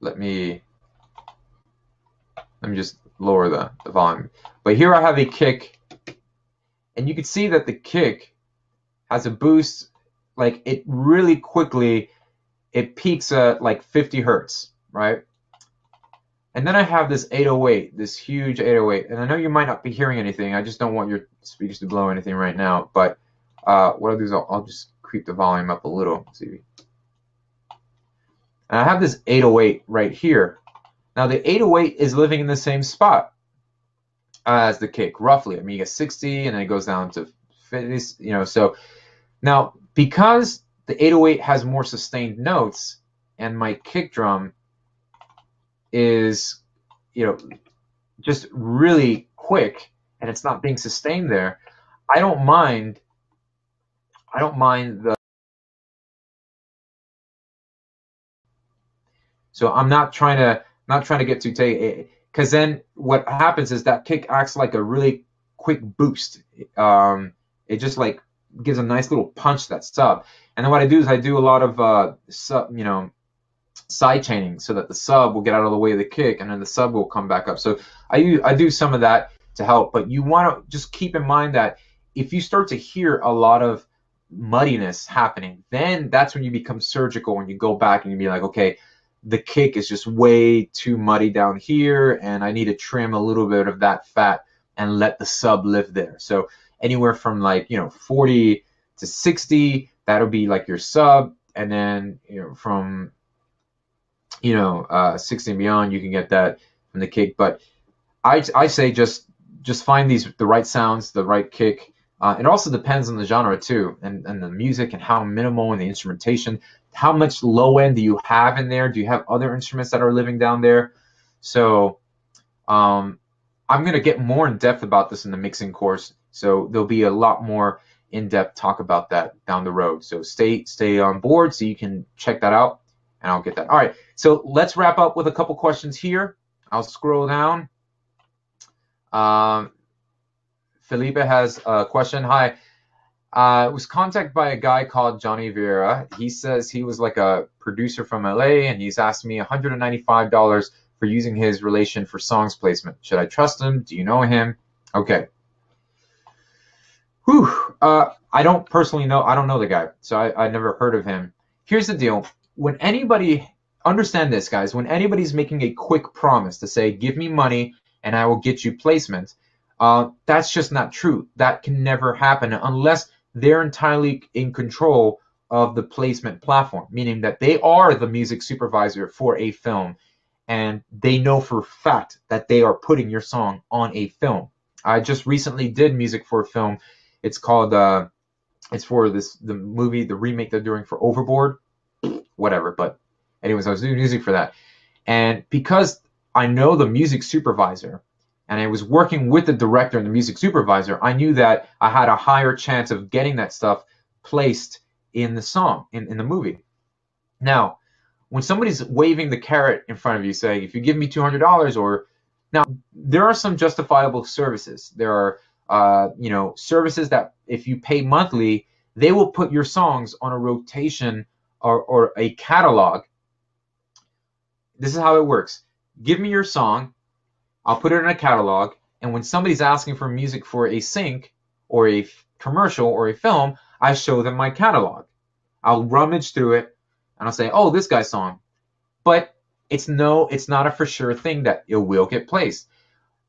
Let me just lower the volume. But here I have a kick, and you can see that the kick has a boost, like it really quickly, it peaks at like 50 hertz, right? And then I have this 808, this huge 808, and I know you might not be hearing anything. I just don't want your speakers to blow anything right now. But what I'll do is I'll just creep the volume up a little. See. And I have this 808 right here. Now the 808 is living in the same spot as the kick, roughly. I mean, you get 60, and then it goes down to 50. So now because the 808 has more sustained notes, and my kick drum is, just really quick, and it's not being sustained there, I don't mind the So I'm not trying to get too take, because then what happens is that kick acts like a really quick boost. It just like gives a nice little punch to that sub. And then what I do is I do a lot of sub, side chaining so that the sub will get out of the way of the kick and then the sub will come back up. So I do some of that to help, but you want to just keep in mind that if you start to hear a lot of muddiness happening, then that's when you become surgical and you go back and you be like, okay, the kick is just way too muddy down here and I need to trim a little bit of that fat and let the sub live there. So anywhere from like 40 to 60, that'll be like your sub, and then from 60 and beyond, you can get that from the kick. But I say just find the right sounds, the right kick. It also depends on the genre too, and the music and how minimal and the instrumentation. How much low end do you have in there? Do you have other instruments that are living down there? So I'm going to get more in depth about this in the mixing course. So there'll be a lot more in-depth talk about that down the road. So stay on board so you can check that out, and I'll get that. All right, so let's wrap up with a couple questions here. I'll scroll down. Felipe has a question. Hi. I was contacted by a guy called Johnny Vieira. He says he was like a producer from LA, and he's asked me $195 for using his relation for songs placement. Should I trust him? Do you know him? Okay. Whew. I don't personally know. I don't know the guy, so I never heard of him. Here's the deal. When anybody, understand this, guys, when anybody's making a quick promise to say, give me money and I will get you placement, that's just not true. That can never happen unless they're entirely in control of the placement platform, meaning that they are the music supervisor for a film and they know for a fact that they are putting your song on a film. I just recently did music for a film. It's called, it's for the movie, the remake they're doing for Overboard, whatever. But anyways, I was doing music for that. And because I know the music supervisor, and I was working with the director and the music supervisor, I knew that I had a higher chance of getting that stuff placed in the song, in the movie. Now, when somebody's waving the carrot in front of you saying, if you give me $200, or now there are some justifiable services. There are, services that if you pay monthly, they will put your songs on a rotation or a catalog. This is how it works. Give me your song. I'll put it in a catalog, and when somebody's asking for music for a sync or a commercial or a film, I show them my catalog. I'll rummage through it, and I'll say, oh, this guy's song. But it's not a for sure thing that it will get placed.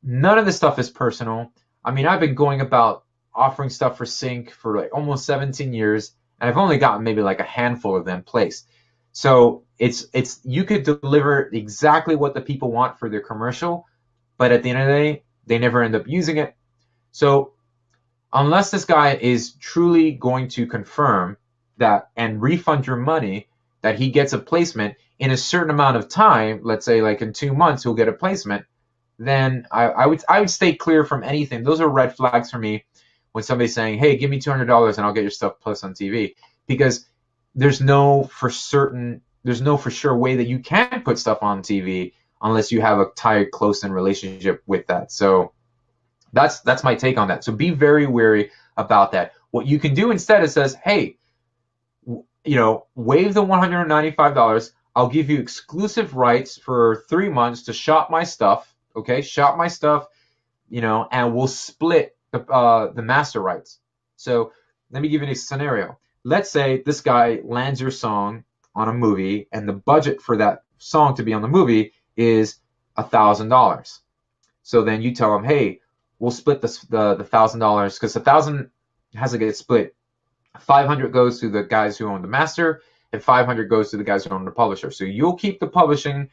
None of this stuff is personal. I mean, I've been going about offering stuff for sync for like almost 17 years, and I've only gotten maybe like a handful of them placed. So it's you could deliver exactly what the people want for their commercial, but at the end of the day, they never end up using it. So unless this guy is truly going to confirm that and refund your money, that he gets a placement in a certain amount of time, let's say like in 2 months he'll get a placement, then I would stay clear from anything. Those are red flags for me when somebody's saying, hey, give me $200 and I'll get your stuff placed on TV. Because there's no for sure way that you can put stuff on TV unless you have a tight, close-in relationship with that. So that's my take on that. So be very wary about that. What you can do instead is says, hey, waive the $195. I'll give you exclusive rights for 3 months to shop my stuff. Okay, shop my stuff, and we'll split the master rights. So let me give you a scenario. Let's say this guy lands your song on a movie, and the budget for that song to be on the movie is $1,000. So then you tell him, hey, we'll split the $1,000 because $1,000 has to get split. 500 goes to the guys who own the master, and 500 goes to the guys who own the publisher. So you'll keep the publishing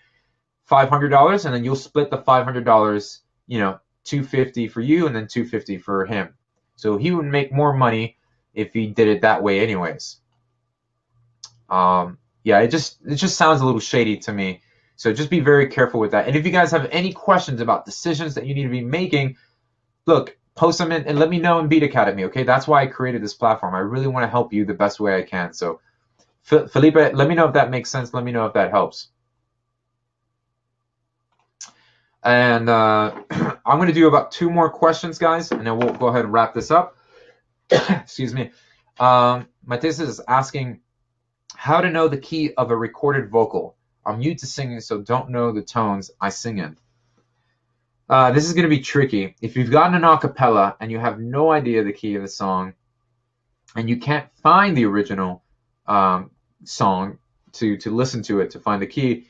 $500, and then you'll split the $500, $250 for you, and then $250 for him. So he would make more money if he did it that way, anyways. Yeah, it just sounds a little shady to me. So just be very careful with that. And if you guys have any questions about decisions that you need to be making, look, post them in and let me know in Beat Academy, okay? That's why I created this platform. I really want to help you the best way I can. So, Felipe, let me know if that makes sense. Let me know if that helps. And I'm going to do about 2 more questions, guys, and then we'll go ahead and wrap this up. Excuse me. My thesis is asking how to know the key of a recorded vocal. I'm new to singing, so don't know the tones I sing in. This is going to be tricky. If you've gotten an a cappella and you have no idea the key of the song, and you can't find the original song to listen to it to find the key,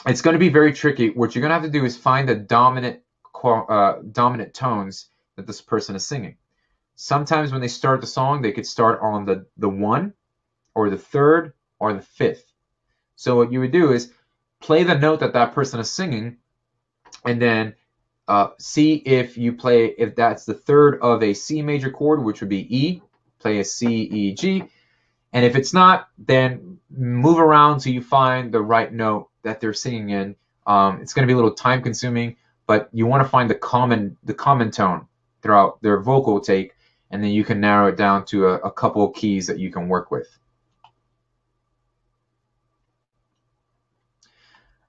it's going to be very tricky. What you're going to have to do is find the dominant tones that this person is singing. Sometimes when they start the song, they could start on the 1 or the 3rd or the 5th. So what you would do is play the note that that person is singing, and then see if that's the 3rd of a C major chord, which would be E, play a C, E, G. And if it's not, then move around till you find the right note that they're singing in. It's going to be a little time consuming, but you want to find the common tone throughout their vocal take, and then you can narrow it down to a couple of keys that you can work with.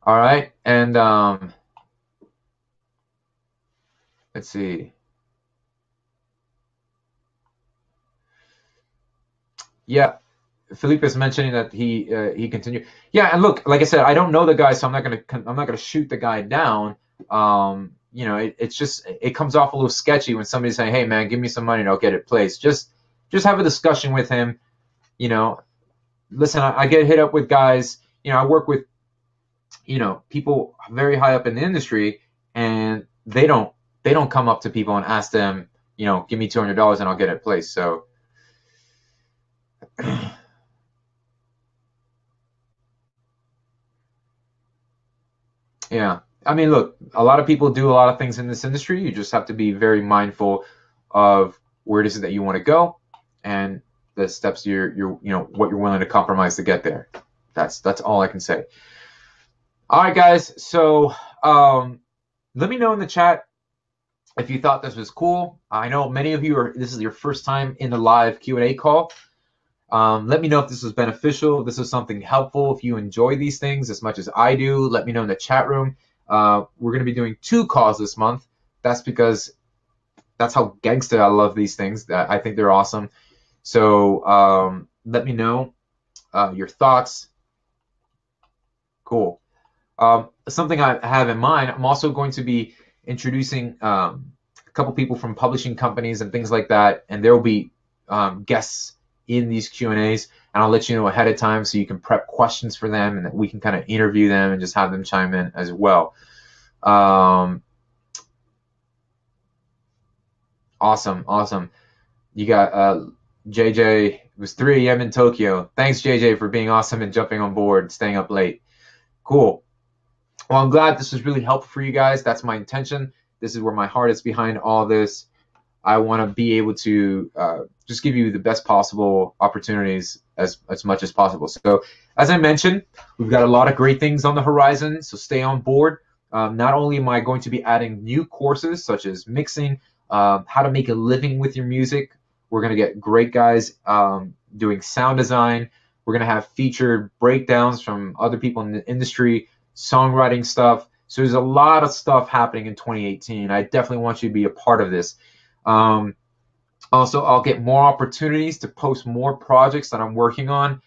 All right, and let's see. Yeah, Felipe is mentioning that he continued. Yeah, and look, like I said, I don't know the guy, so I'm not gonna shoot the guy down. You know, it's just it comes off a little sketchy when somebody's saying, "Hey, man, give me some money and I'll get it placed." Just have a discussion with him. You know, listen, I get hit up with guys. You know, I work with people very high up in the industry, and they don't come up to people and ask them, give me $200 and I'll get it placed. So. Yeah. I mean, look, a lot of people do a lot of things in this industry. You just have to be very mindful of where it is that you want to go and the steps what you're willing to compromise to get there. That's all I can say. All right, guys. So let me know in the chat if you thought this was cool. I know many of you this is your first time in the live Q&A call. Let me know if this was beneficial, if this was something helpful, if you enjoy these things as much as I do. Let me know in the chat room. We're going to be doing 2 calls this month. That's because that's how gangsta I love these things. I think they're awesome. So let me know your thoughts. Cool. Something I have in mind, I'm also going to be introducing a couple people from publishing companies and things like that, and there will be guests in these Q&As, and I'll let you know ahead of time so you can prep questions for them and that we can kind of interview them and just have them chime in as well. Awesome. You got JJ. It was 3 a.m. in Tokyo. Thanks, JJ, for being awesome and jumping on board, staying up late. Cool. Well, I'm glad this was really helpful for you guys. That's my intention. This is where my heart is behind all this. I want to be able to just give you the best possible opportunities as much as possible. So as I mentioned, we've got a lot of great things on the horizon, so stay on board. Not only am I going to be adding new courses such as mixing, how to make a living with your music. We're going to get great guys doing sound design. We're going to have featured breakdowns from other people in the industry, songwriting stuff. So there's a lot of stuff happening in 2018. I definitely want you to be a part of this. Also, I'll get more opportunities to post more projects that I'm working on.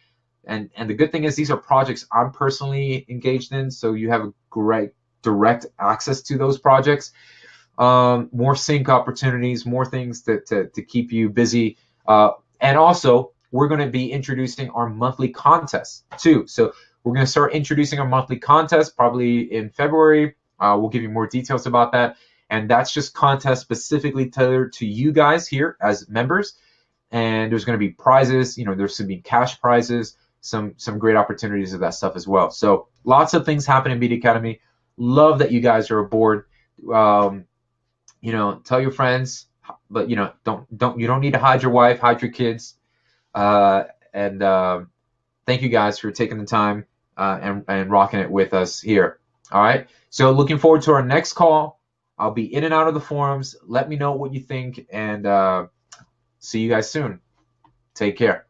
And the good thing is these are projects I'm personally engaged in, so you have a great direct access to those projects. More sync opportunities, more things to keep you busy. And also, we're going to be introducing our monthly contests too. So we're going to start introducing our monthly contest probably in February. We'll give you more details about that. And that's just contests specifically tailored to you guys here as members. And there's going to be prizes. There's going to be cash prizes, some great opportunities of that stuff as well. So lots of things happen in Beat Academy. Love that you guys are aboard. Tell your friends, but you don't need to hide your wife, hide your kids. And thank you guys for taking the time and rocking it with us here. All right. So looking forward to our next call. I'll be in and out of the forums. Let me know what you think, and see you guys soon. Take care.